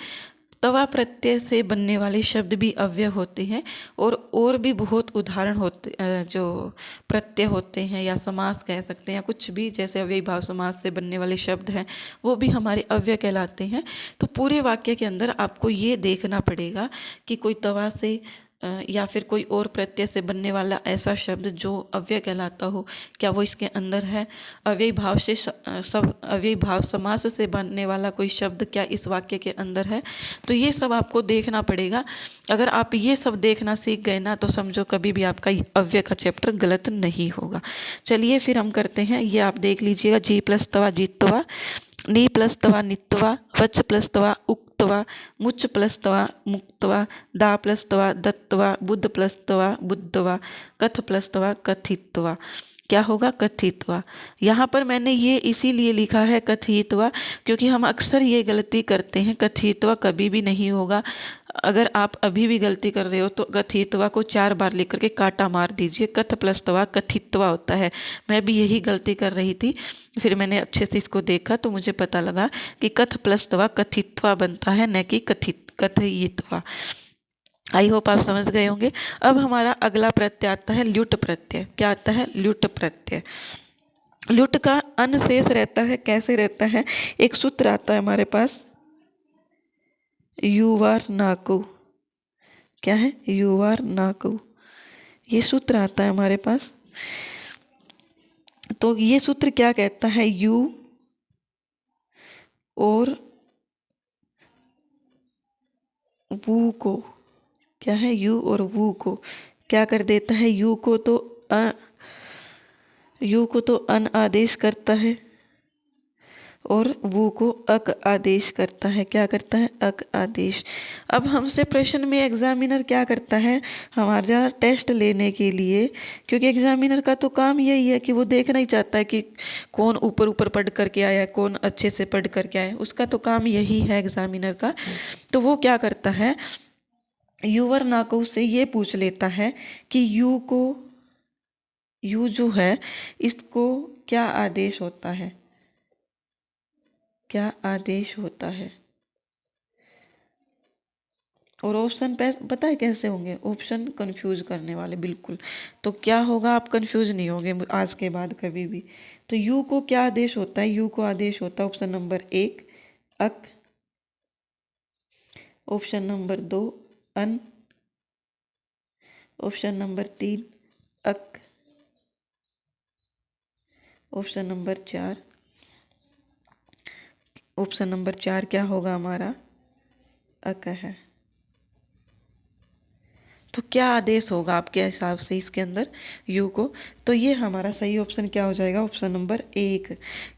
तवा प्रत्यय से बनने वाले शब्द भी अव्यय होते हैं, और भी बहुत उदाहरण होते जो प्रत्यय होते हैं या समास कह सकते हैं या कुछ भी, जैसे अव्ययी भाव समास से बनने वाले शब्द हैं, वो भी हमारे अव्यय कहलाते हैं। तो पूरे वाक्य के अंदर आपको ये देखना पड़ेगा कि कोई तवा से या फिर कोई और प्रत्यय से बनने वाला ऐसा शब्द जो अव्यय कहलाता हो, क्या वो इसके अंदर है? अव्ययी भाव से सब अव्ययी भाव समास से बनने वाला कोई शब्द क्या इस वाक्य के अंदर है? तो ये सब आपको देखना पड़ेगा। अगर आप ये सब देखना सीख गए ना, तो समझो कभी भी आपका अव्यय का चैप्टर गलत नहीं होगा। चलिए फिर हम करते हैं, ये आप देख लीजिएगा। जी प्लस तवा जित्वा, नी प्लस तवा नित्वा, वच प्लस तवा उक्त्वा, मुच प्लस तवा मुक्त्वा, दा प्लस तवा दत्त्वा, बुद्ध प्लस तवा बुद्धवा, कथ प्लस तवा कथित्वा। क्या होगा? कथित्वा। यहाँ पर मैंने ये इसीलिए लिखा है कथित्वा, क्योंकि हम अक्सर ये गलती करते हैं, कथित्वा कभी भी नहीं होगा। अगर आप अभी भी गलती कर रहे हो तो कथितवा को 4 बार लिख करके काटा मार दीजिए। कथ प्लस तवा कथितवा होता है। मैं भी यही गलती कर रही थी, फिर मैंने अच्छे से इसको देखा तो मुझे पता लगा कि कथ प्लस तवा कथितवा बनता है, न कि कथयितवा। आई होप आप समझ गए होंगे। अब हमारा अगला प्रत्यय आता है ल्युट प्रत्यय। क्या आता है? ल्युट प्रत्यय। ल्युट का अन शेष रहता है। कैसे रहता है? एक सूत्र आता है हमारे पास, युवार नाकु। क्या है? युवार नाकु, ये सूत्र आता है हमारे पास। तो ये सूत्र क्या कहता है? यू और वू को, क्या है? यू और वू को क्या कर देता है? यू को तो अन आदेश करता है और वू को अक आदेश करता है। क्या करता है? अक आदेश। अब हमसे प्रश्न में एग्जामिनर क्या करता है? हमारा टेस्ट लेने के लिए, क्योंकि एग्जामिनर का तो काम यही है कि वो देखना ही चाहता है कि कौन ऊपर ऊपर पढ़ करके आया है, कौन अच्छे से पढ़ करके आया है, उसका तो काम यही है एग्जामिनर का। तो वो क्या करता है? यूवर नाको से ये पूछ लेता है कि यू जो है इसको क्या आदेश होता है? क्या आदेश होता है? और ऑप्शन पे पता है कैसे होंगे? ऑप्शन कंफ्यूज करने वाले, बिल्कुल। तो क्या होगा? आप कंफ्यूज नहीं होंगे आज के बाद कभी भी। तो यू को क्या आदेश होता है? यू को आदेश होता है ऑप्शन नंबर 1 अक, ऑप्शन नंबर 2 अन, ऑप्शन नंबर 3 अक, ऑप्शन नंबर 4, ऑप्शन नंबर 4 क्या होगा हमारा? अक है। तो क्या आदेश होगा आपके हिसाब से इसके अंदर यू को? तो ये हमारा सही ऑप्शन क्या हो जाएगा? Option number 1।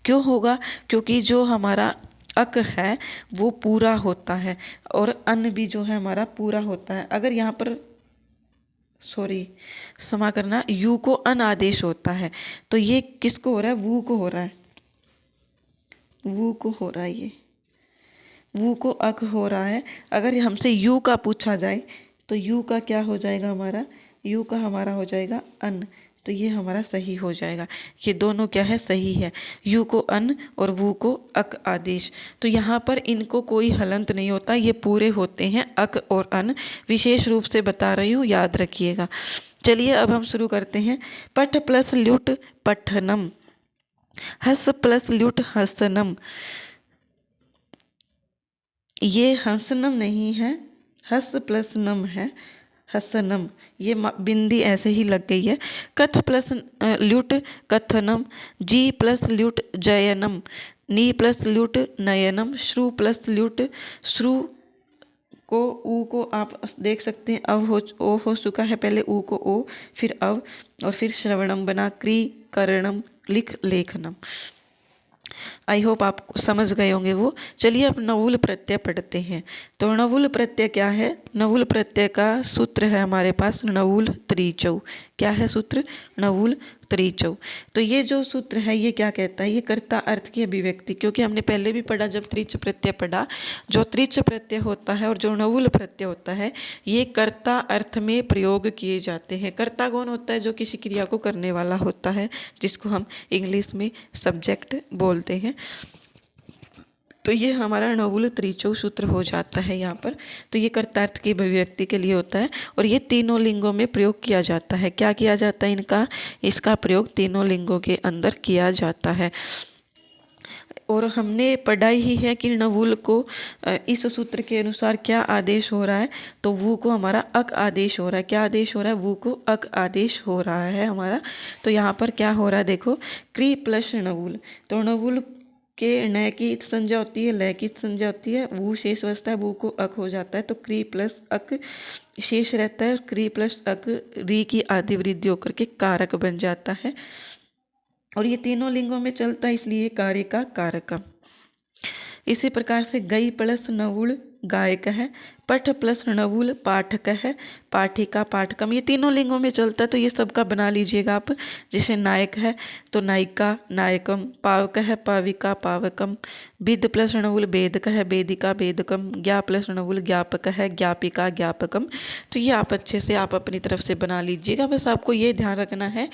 क्यों होगा? क्योंकि जो हमारा अक है वो पूरा होता है और अन भी जो है हमारा पूरा होता है। अगर यहाँ पर क्षमा करना, यू को अन आदेश होता है तो ये किसको हो रहा है? वू को हो रहा है। वू को हो रहा है, ये वू को अक हो रहा है। अगर हमसे यू का पूछा जाए तो यू का क्या हो जाएगा हमारा? यू का हमारा हो जाएगा अन। तो ये हमारा सही हो जाएगा। ये दोनों क्या है? सही है। यू को अन और वू को अक आदेश। तो यहाँ पर इनको कोई हलंत नहीं होता, ये पूरे होते हैं अक और अन। विशेष रूप से बता रही हूँ, याद रखिएगा। चलिए अब हम शुरू करते हैं। पठ प्लस ल्युट पठनम, हस प्लस ल्युट हसनम। ये हंसनम नहीं है, हस प्लस नम है, हसनम। ये बिंदी ऐसे ही लग गई है। कथ प्लस ल्युट कथनम, जी प्लस ल्युट जयनम, नी प्लस ल्युट नयनम, श्रु प्लस ल्युट श्रु। को ऊ को आप देख सकते हैं, ओ हो चुका है, पहले ऊ को ओ, फिर अव, और फिर श्रवणम बना क्री करणम लिख लेखनम। आई होप आप समझ गए होंगे वो। चलिए अब नवुल प्रत्यय पढ़ते हैं। तो नवुल प्रत्यय क्या है? नवुल प्रत्यय का सूत्र है हमारे पास नवुल त्रिचौ। क्या है सूत्र? नवुल त्रिचौ। तो ये जो सूत्र है ये क्या कहता है? ये कर्ता अर्थ की अभिव्यक्ति, क्योंकि हमने पहले भी पढ़ा जब त्रिच प्रत्यय पढ़ा, जो त्रिच प्रत्यय होता है और जो नवुल प्रत्यय होता है ये कर्ता अर्थ में प्रयोग किए जाते हैं। कर्ता कौन होता है? जो किसी क्रिया को करने वाला होता है, जिसको हम इंग्लिश में सब्जेक्ट बोलते हैं। तो ये हमारा नवुल त्रिचौ सूत्र हो जाता है यहाँ पर। तो ये कर्तार्थ की अभिव्यक्ति के लिए होता है और ये तीनों लिंगों में प्रयोग किया जाता है। क्या किया जाता है? इसका प्रयोग तीनों लिंगों के अंदर किया जाता है। और हमने पढ़ा ही है कि नवुल को इस सूत्र के अनुसार क्या आदेश हो रहा है? तो वू को हमारा अक आदेश हो रहा है। क्या आदेश हो रहा है? वू को अक आदेश हो रहा है हमारा। तो यहाँ पर क्या हो रहा है? देखो, क्री प्लस नवुल। तो नवुल के न की संज्ञा होती है, ल की संज्ञा होती है, वो शेष बचता है, वो को अक हो जाता है। तो क्री प्लस अक शेष रहता है, क्री प्लस अक री की आदि वृद्धि होकर के कारक बन जाता है। और ये तीनों लिंगों में चलता है, इसलिए कार्य का कारकम। इसी प्रकार से गई प्लस नवुल गायक है, पठ प्लस णवुल पाठक है, पाठिका पाठकम, ये तीनों लिंगों में चलता है, तो ये सबका बना लीजिएगा आप। जैसे नायक है तो नायिका नायकम, पावक है पाविका पावकम, विद प्लस णवुल वेदक है वेदिका वेदकम, ज्ञा प्लस णवुल ज्ञापक है ज्ञापिका ज्ञापकम। तो ये आप अच्छे से आप अपनी तरफ से बना लीजिएगा। बस आपको ये ध्यान रखना है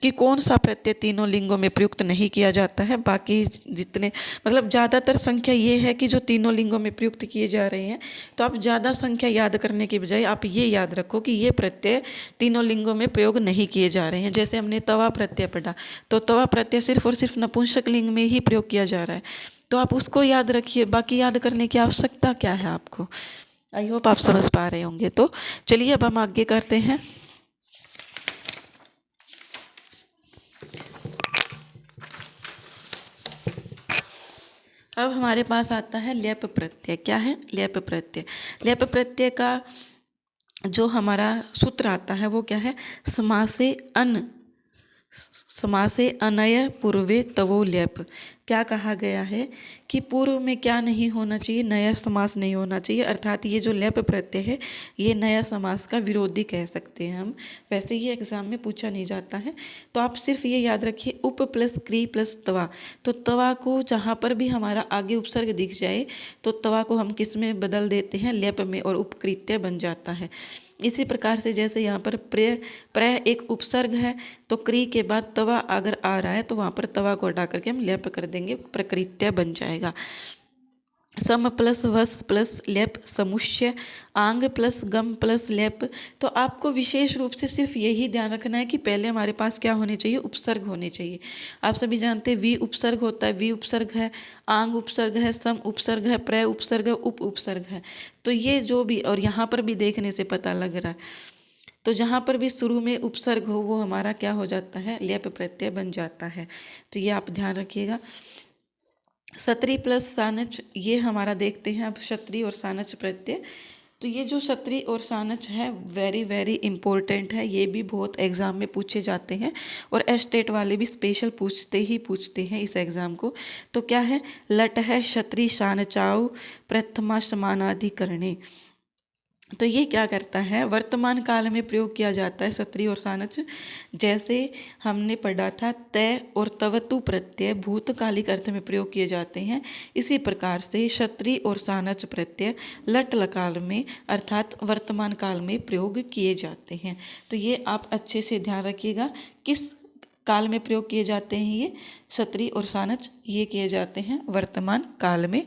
कि कौन सा प्रत्यय तीनों लिंगों में प्रयुक्त नहीं किया जाता है। बाकी जितने मतलब ज़्यादातर संख्या ये है कि जो तीनों लिंगों में प्रयुक्त किए जा रहे हैं, तो आप ज़्यादा संख्या याद करने की बजाय आप ये याद रखो कि ये प्रत्यय तीनों लिंगों में प्रयोग नहीं किए जा रहे हैं। जैसे हमने तवा प्रत्यय पढ़ा, तो तवा प्रत्यय सिर्फ और सिर्फ नपुंसक लिंग में ही प्रयोग किया जा रहा है, तो आप उसको याद रखिए। बाकी याद करने की आवश्यकता क्या है आपको। आई होप आप समझ पा रहे होंगे। तो चलिए अब हम आगे करते हैं। अब हमारे पास आता है लेप प्रत्यय। क्या है लेप प्रत्यय? लेप प्रत्यय का जो हमारा सूत्र आता है वो क्या है? समासे अनय पूर्वे तवो लेप। क्या कहा गया है कि पूर्व में क्या नहीं होना चाहिए? नया समास नहीं होना चाहिए। अर्थात ये जो लेप प्रत्यय है ये नया समास का विरोधी कह सकते हैं हम। वैसे ये एग्जाम में पूछा नहीं जाता है, तो आप सिर्फ ये याद रखिए उप प्लस क्री प्लस तवा। तो तवा को जहाँ पर भी हमारा आगे उपसर्ग दिख जाए तो तवा को हम किस में बदल देते हैं? लेप में, और उपकृत्य बन जाता है। इसी प्रकार से जैसे यहाँ पर प्रय एक उपसर्ग है, तो क्री के बाद तवा अगर आ रहा है तो वहाँ पर तवा को हटा करके हम लेप कर देंगे, प्रकृत्य बन जाएगा। सम प्लस वस प्लस लेप समुच्चय, आंग प्लस गम प्लस लेप। तो आपको विशेष रूप से सिर्फ यही ध्यान रखना है कि पहले हमारे पास क्या होने चाहिए? उपसर्ग होने चाहिए। आप सभी जानते हैं वी उपसर्ग होता है, वी उपसर्ग है, आंग उपसर्ग है, सम उपसर्ग है, प्रय उपसर्ग है, उप उपसर्ग है। तो ये जो भी, और यहाँ पर भी देखने से पता लग रहा है, तो जहाँ पर भी शुरू में उपसर्ग हो वो हमारा क्या हो जाता है? लेप प्रत्यय बन जाता है। तो ये आप ध्यान रखिएगा। क्षत्रि प्लस सानच, ये हमारा देखते हैं अब क्षत्रि और सानच प्रत्यय। तो ये जो क्षत्रि और सानच है वेरी वेरी इंपॉर्टेंट है। ये भी बहुत एग्जाम में पूछे जाते हैं, और एस्टेट वाले भी स्पेशल पूछते हैं इस एग्जाम को। तो क्या है? लट है क्षत्रि सानचाऊ प्रथमा समानाधिकरणे। तो ये क्या करता है? वर्तमान काल में प्रयोग किया जाता है क्षत्रि और सानच। जैसे हमने पढ़ा था तय और तवतु प्रत्यय भूतकालिक अर्थ में प्रयोग किए जाते हैं, इसी प्रकार से क्षत्रि और सानच प्रत्यय लट लकाल में अर्थात वर्तमान काल में प्रयोग किए जाते हैं। तो ये आप अच्छे से ध्यान रखिएगा किस काल में प्रयोग किए जाते हैं ये क्षत्रि और सानच। ये किए जाते हैं वर्तमान काल में,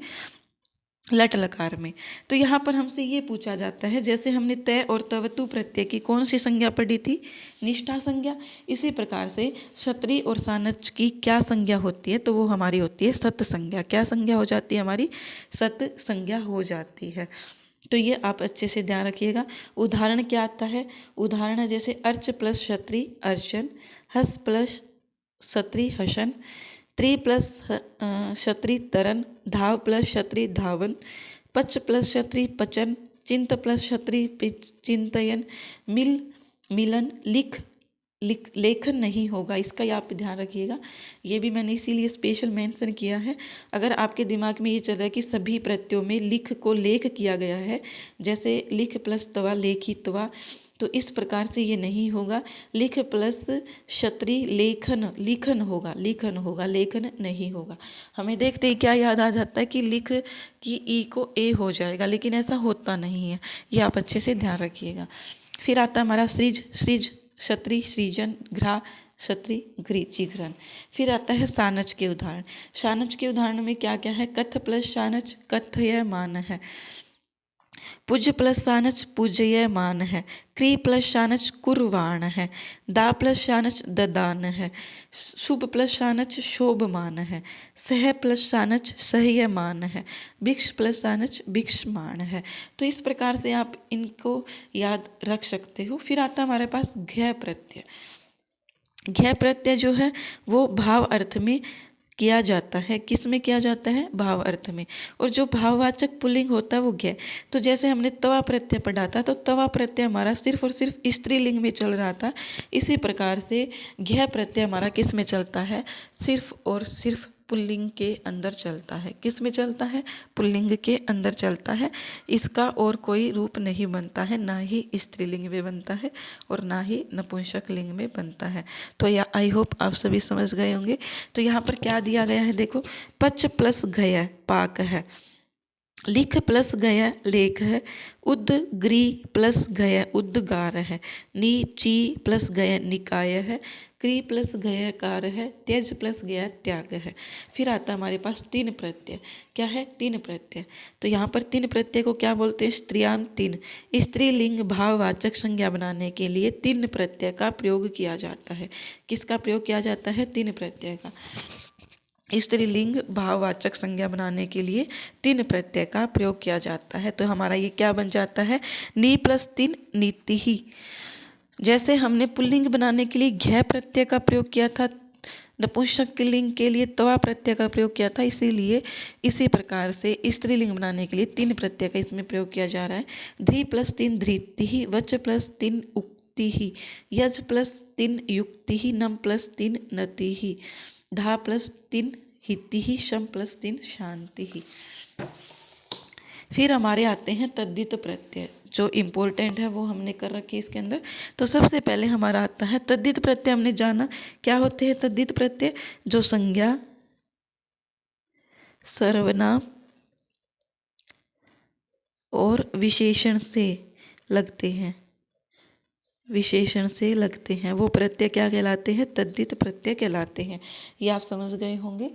लट लकार में। तो यहाँ पर हमसे ये पूछा जाता है, जैसे हमने तय और तवतु प्रत्यय की कौन सी संज्ञा पढ़ी थी? निष्ठा संज्ञा। इसी प्रकार से क्षत्रि और सानच की क्या संज्ञा होती है? तो वो हमारी होती है सत संज्ञा। क्या संज्ञा हो जाती है हमारी? सत संज्ञा हो जाती है। तो ये आप अच्छे से ध्यान रखिएगा। उदाहरण क्या आता है? उदाहरण है जैसे अर्च प्लस क्षत्रि अर्चन, हस प्लस क्षत्रि हसन, त्रि प्लस क्षत्रि तरन, धाव प्लस क्षत्रि धावन, पच प्लस क्षत्रि पचन, चिंत प्लस क्षत्रि चिंतयन, मिलन, लेखन नहीं होगा। इसका ही आप ध्यान रखिएगा। ये भी मैंने इसीलिए स्पेशल मेंशन किया है। अगर आपके दिमाग में ये चल रहा है कि सभी प्रत्ययों में लिख को लेख किया गया है, जैसे लिख प्लस तवा लेखित्वा, तो इस प्रकार से ये नहीं होगा। लिख प्लस क्षत्रि लिखन होगा, लेखन नहीं होगा। हमें देखते ही क्या याद आ जाता है कि लिख की ई को ए हो जाएगा, लेकिन ऐसा होता नहीं है। ये आप अच्छे से ध्यान रखिएगा। फिर आता है हमारा सृज क्षत्रि सृजन, घ्रा क्षत्रि जिघ्रन। फिर आता है सानच के उदाहरण। सानच के उदाहरण में क्या क्या है? कथ प्लस सानच कथयमान है, पूज्य प्लस सानच पूजयमान है, क्री प्लस सानच कुर्वाण है, दा प्लस सानच ददान है, शुभ प्लस सानच शोभमान है, सह प्लस सानच सहयमान है, भिक्ष प्लस सानच भिक्षमान है। तो इस प्रकार से आप इनको याद रख सकते हो। फिर आता हमारे पास घय प्रत्यय। घय प्रत्यय जो है वो भाव अर्थ में किया जाता है। किस में किया जाता है? भाव अर्थ में। और जो भाववाचक पुल्लिंग होता है वो घय। तो जैसे हमने तवा प्रत्यय पढ़ा था, तो तवा प्रत्यय हमारा सिर्फ और सिर्फ स्त्रीलिंग में चल रहा था। इसी प्रकार से घय प्रत्यय हमारा किस में चलता है? सिर्फ और सिर्फ पुल्लिंग के अंदर चलता है। किस में चलता है? पुल्लिंग के अंदर चलता है। इसका और कोई रूप नहीं बनता है, ना ही स्त्रीलिंग में बनता है और ना ही नपुंसक लिंग में बनता है। तो या आई होप आप सभी समझ गए होंगे। तो यहाँ पर क्या दिया गया है, देखो पच प्लस गय पाक है, लिख प्लस गय लेख है, उद्ग्री प्लस गय उद्गार है, नीची प्लस गय निकाय है, क्री प्लस गय कार है, त्यज प्लस गय त्याग है। फिर आता है हमारे पास तीन प्रत्यय। क्या है? तीन प्रत्यय। तो यहाँ पर तीन प्रत्यय को क्या बोलते हैं? स्त्रियाम तीन। स्त्रीलिंग भाववाचक संज्ञा बनाने के लिए तीन प्रत्यय का प्रयोग किया जाता है। किसका प्रयोग किया जाता है? तीन प्रत्यय का। स्त्रीलिंग भाववाचक संज्ञा बनाने के लिए तीन प्रत्यय का प्रयोग किया जाता है। तो हमारा ये क्या बन जाता है? नी प्लस तीन नीति ही। जैसे हमने पुल्लिंग बनाने के लिए घय प्रत्यय का प्रयोग किया था, नपुंसक लिंग के लिए तवा प्रत्यय का प्रयोग किया था, इसीलिए इसी प्रकार से स्त्रीलिंग बनाने के लिए तीन प्रत्यय का इसमें प्रयोग किया जा रहा है। ध्री प्लस तीन धृति ही, वच प्लस तीन उक्ति ही, यज प्लस तीन युक्ति ही, नम प्लस तीन नति ही, धा प्लस तीन हिति ही, शम प्लस तीन शांति ही। फिर हमारे आते हैं तद्धित प्रत्यय, जो इम्पोर्टेंट है वो हमने कर रखी है इसके अंदर। तो सबसे पहले हमारा आता है तद्धित प्रत्यय। हमने जाना क्या होते हैं तद्धित प्रत्यय? जो संज्ञा, सर्वनाम और विशेषण से लगते हैं, विशेषण से लगते हैं, वो प्रत्यय क्या कहलाते हैं? तद्धित प्रत्यय कहलाते हैं। ये आप समझ गए होंगे।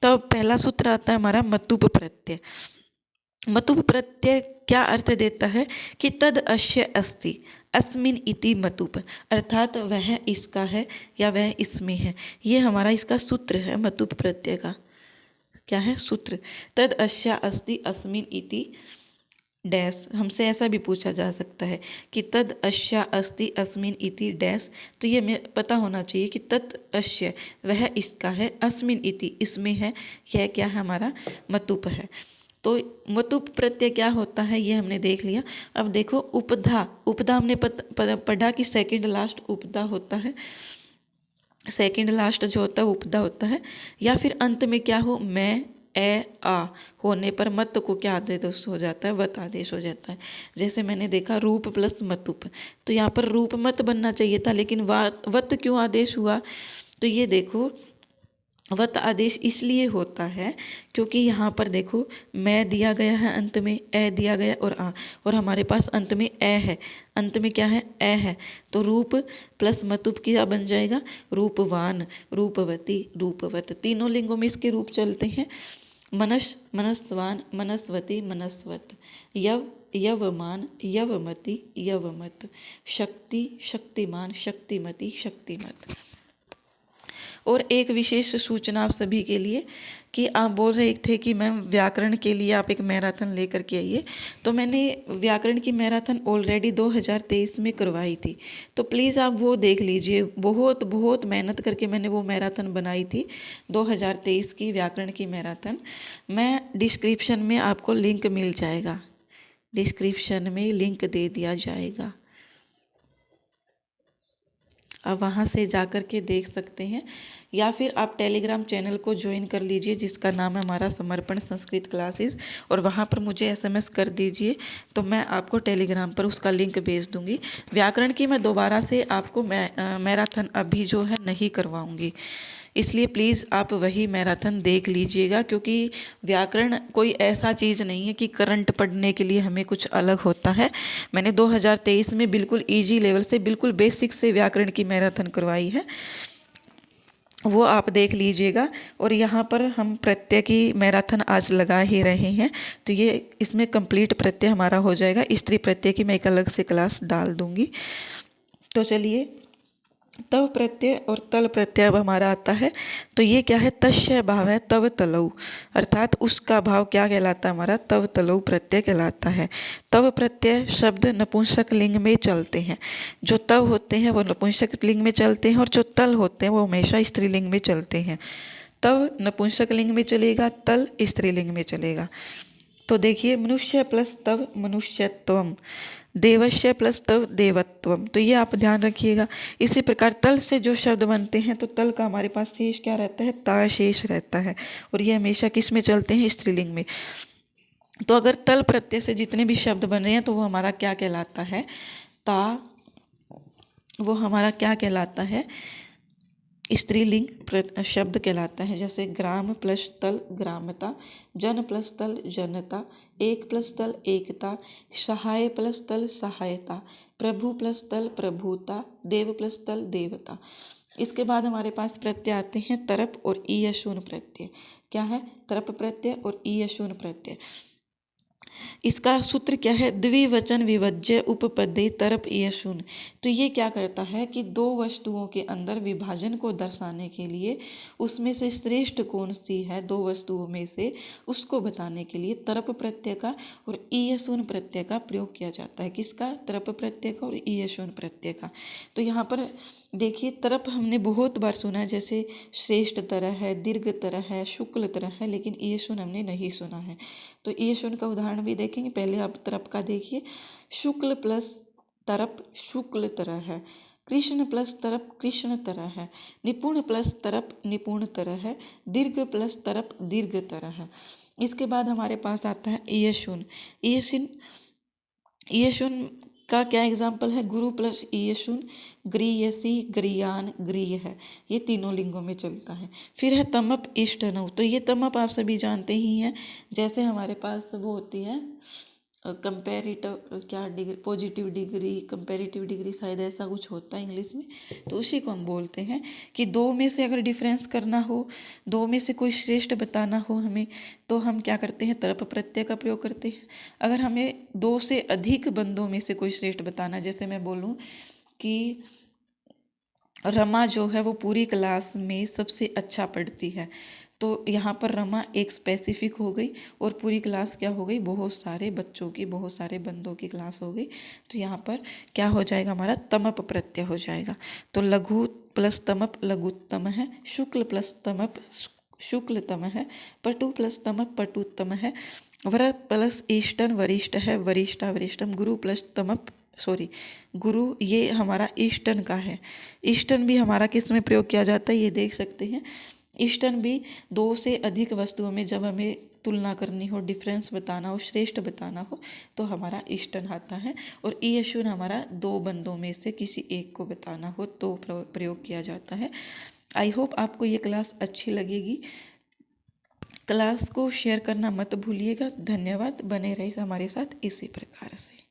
तो पहला सूत्र आता है हमारा मतुप प्रत्यय। मतुप प्रत्यय क्या अर्थ देता है? कि तद अस्य अस्ति, अस्मिन इति मतुप, अर्थात वह इसका है या वह इसमें है। ये हमारा इसका सूत्र है मतुप प्रत्यय का। क्या है? सूत्र। तद अस्य अस्ति अस्मिन इति डैश। हमसे ऐसा भी पूछा जा सकता है कि तद अस्य अस्ति अस्मिन इति डैश। तो ये हमें पता होना चाहिए कि तत् अस्य वह इसका है, अस्मिन इति इसमें है, यह क्या है? हमारा मतुप है। तो मतुप प्रत्यय क्या होता है ये हमने देख लिया। अब देखो उपधा। उपधा हमने पढ़ा कि सेकंड लास्ट उपधा होता है, सेकंड लास्ट जो होता है उपधा होता है। या फिर अंत में क्या हो? मैं ए आ होने पर मत को क्या आदेश हो जाता है? वत आदेश हो जाता है। जैसे मैंने देखा रूप प्लस मतुप, तो यहाँ पर रूप मत बनना चाहिए था, लेकिन वत क्यों आदेश हुआ? तो ये देखो वत आदेश इसलिए होता है क्योंकि यहाँ पर देखो मैं दिया गया है, अंत में ए दिया गया और आ, और हमारे पास अंत में ए है, अंत में क्या है? ए है। तो रूप प्लस मतुप क्या बन जाएगा? रूपवान, रूपवती, रूपवत। तीनों लिंगों में इसके रूप चलते हैं। मनस, मनस्वान, मनस्वती, मनस्वत। यव, यवमान, यवमति, यवमत। शक्ति, शक्तिमान, शक्तिमती, शक्तिमत। और एक विशेष सूचना आप सभी के लिए कि आप बोल रहे थे कि मैम व्याकरण के लिए आप एक मैराथन लेकर के आइए। तो मैंने व्याकरण की मैराथन ऑलरेडी 2023 में करवाई थी, तो प्लीज़ आप वो देख लीजिए। बहुत बहुत मेहनत करके मैंने वो मैराथन बनाई थी 2023 की व्याकरण की मैराथन। मैं डिस्क्रिप्शन में आपको लिंक मिल जाएगा, डिस्क्रिप्शन में लिंक दे दिया जाएगा, आप वहाँ से जा कर के देख सकते हैं। या फिर आप टेलीग्राम चैनल को ज्वाइन कर लीजिए जिसका नाम है हमारा समर्पण संस्कृत क्लासेस, और वहाँ पर मुझे SMS कर दीजिए तो मैं आपको टेलीग्राम पर उसका लिंक भेज दूँगी। व्याकरण की मैं दोबारा से आपको मैराथन अभी जो है नहीं करवाऊँगी, इसलिए प्लीज़ आप वही मैराथन देख लीजिएगा, क्योंकि व्याकरण कोई ऐसा चीज़ नहीं है कि करंट पढ़ने के लिए हमें कुछ अलग होता है। मैंने 2023 में बिल्कुल इजी लेवल से, बिल्कुल बेसिक से व्याकरण की मैराथन करवाई है, वो आप देख लीजिएगा। और यहाँ पर हम प्रत्यय की मैराथन आज लगा ही रहे हैं, तो ये इसमें कंप्लीट प्रत्यय हमारा हो जाएगा। स्त्री प्रत्यय की मैं एक अलग से क्लास डाल दूँगी। तो चलिए, तव प्रत्यय और तल प्रत्यय अब हमारा आता है। तो ये क्या है? तस्य भाव है तव तलऊ, अर्थात उसका भाव क्या कहलाता है? हमारा तव तलऊ प्रत्यय कहलाता है। तव प्रत्यय शब्द नपुंसक लिंग में चलते हैं। जो तव होते हैं वो नपुंसक लिंग में चलते हैं, और जो तल होते हैं वो हमेशा स्त्रीलिंग में चलते हैं। तव नपुंसक लिंग में चलेगा, तल स्त्रीलिंग में चलेगा। तो देखिए, मनुष्य प्लस तव मनुष्यत्वम, देवस्य प्लस तव देवत्वम, तो ये आप ध्यान रखिएगा। इसी प्रकार तल से जो शब्द बनते हैं तो तल का हमारे पास शेष क्या रहता है, ता शेष रहता है, और ये हमेशा किस में चलते हैं, स्त्रीलिंग में। तो अगर तल प्रत्यय से जितने भी शब्द बन रहे हैं तो वो हमारा क्या कहलाता है, ता, वो हमारा क्या कहलाता है, स्त्रीलिंग शब्द कहलाता है। जैसे ग्राम प्लस तल ग्रामता, जन प्लस तल जनता, एक प्लस तल एकता, सहाय प्लस तल सहायता, प्रभु प्लस तल प्रभुता, देव प्लस तल देवता। इसके बाद हमारे पास प्रत्यय आते हैं तरप और ईयशून प्रत्यय। क्या है, तरप प्रत्यय और ईयशून प्रत्यय। इसका सूत्र क्या है, द्विवचन विभज्य उपपदे तरप ईयशून। तो ये क्या करता है कि दो वस्तुओं के अंदर विभाजन को दर्शाने के लिए उसमें से श्रेष्ठ कौन सी है दो वस्तुओं में से, उसको बताने के लिए तरप प्रत्यय का और ईयशून प्रत्यय का प्रयोग किया जाता है। किसका, तरप प्रत्यय का और ईयशून प्रत्यय का। तो यहाँ पर देखिए तरप हमने बहुत बार सुना है, जैसे श्रेष्ठ तरह है, दीर्घ तरह है, शुक्ल तरह है, लेकिन ईयशून हमने नहीं सुना है। तो ईयशून का उदाहरण भी देखेंगे। पहले आप तरप का देखिए, शुक्ल प्लस तरप शुक्ल तरह है, कृष्ण प्लस तरप कृष्ण तरह है, निपुण प्लस तरप निपुण तरह है, दीर्घ प्लस तरप दीर्घ तरह है। इसके बाद हमारे पास आता है ईयशून। ईयशून का क्या एग्जाम्पल है, गुरु प्लस ईयशून गृहसी गृयान गृह है, ये तीनों लिंगों में चलता है। फिर है तमप इष्टनव। तो ये तमप आप सभी जानते ही हैं, जैसे हमारे पास वो होती है कंपेरेटिव क्या degree, positive degree, comparative degree, शायद ऐसा कुछ होता है इंग्लिश में। तो उसी को हम बोलते हैं कि दो में से अगर डिफरेंस करना हो, दो में से कोई श्रेष्ठ बताना हो हमें, तो हम क्या करते हैं, तरप प्रत्यय का प्रयोग करते हैं। अगर हमें दो से अधिक बंदों में से कोई श्रेष्ठ बताना, जैसे मैं बोलूँ कि रमा जो है वो पूरी क्लास में सबसे अच्छा पढ़ती है, तो यहाँ पर रमा एक स्पेसिफिक हो गई और पूरी क्लास क्या हो गई, बहुत सारे बच्चों की, बहुत सारे बंदों की क्लास हो गई। तो यहाँ पर क्या हो जाएगा, हमारा तमप प्रत्यय हो जाएगा। तो लघु प्लस तमप लघुत्तम है, शुक्ल प्लस तमप शुक्लतम है, पटु प्लस तमप पटुत्तम है, वर प्लस इष्टन वरिष्ठ है, वरिष्ठा वरिष्ठम, गुरु प्लस तमप गुरु ये हमारा ईष्टन का है। ईष्टन भी हमारा किस में प्रयोग किया जाता है, ये देख सकते हैं। ईष्टन भी दो से अधिक वस्तुओं में जब हमें तुलना करनी हो, डिफरेंस बताना हो, श्रेष्ठ बताना हो, तो हमारा ईष्टन आता है। और ईयशून हमारा दो बंदों में से किसी एक को बताना हो तो प्रयोग किया जाता है। आई होप आपको ये क्लास अच्छी लगेगी। क्लास को शेयर करना मत भूलिएगा। धन्यवाद, बने रहिए हमारे साथ इसी प्रकार से।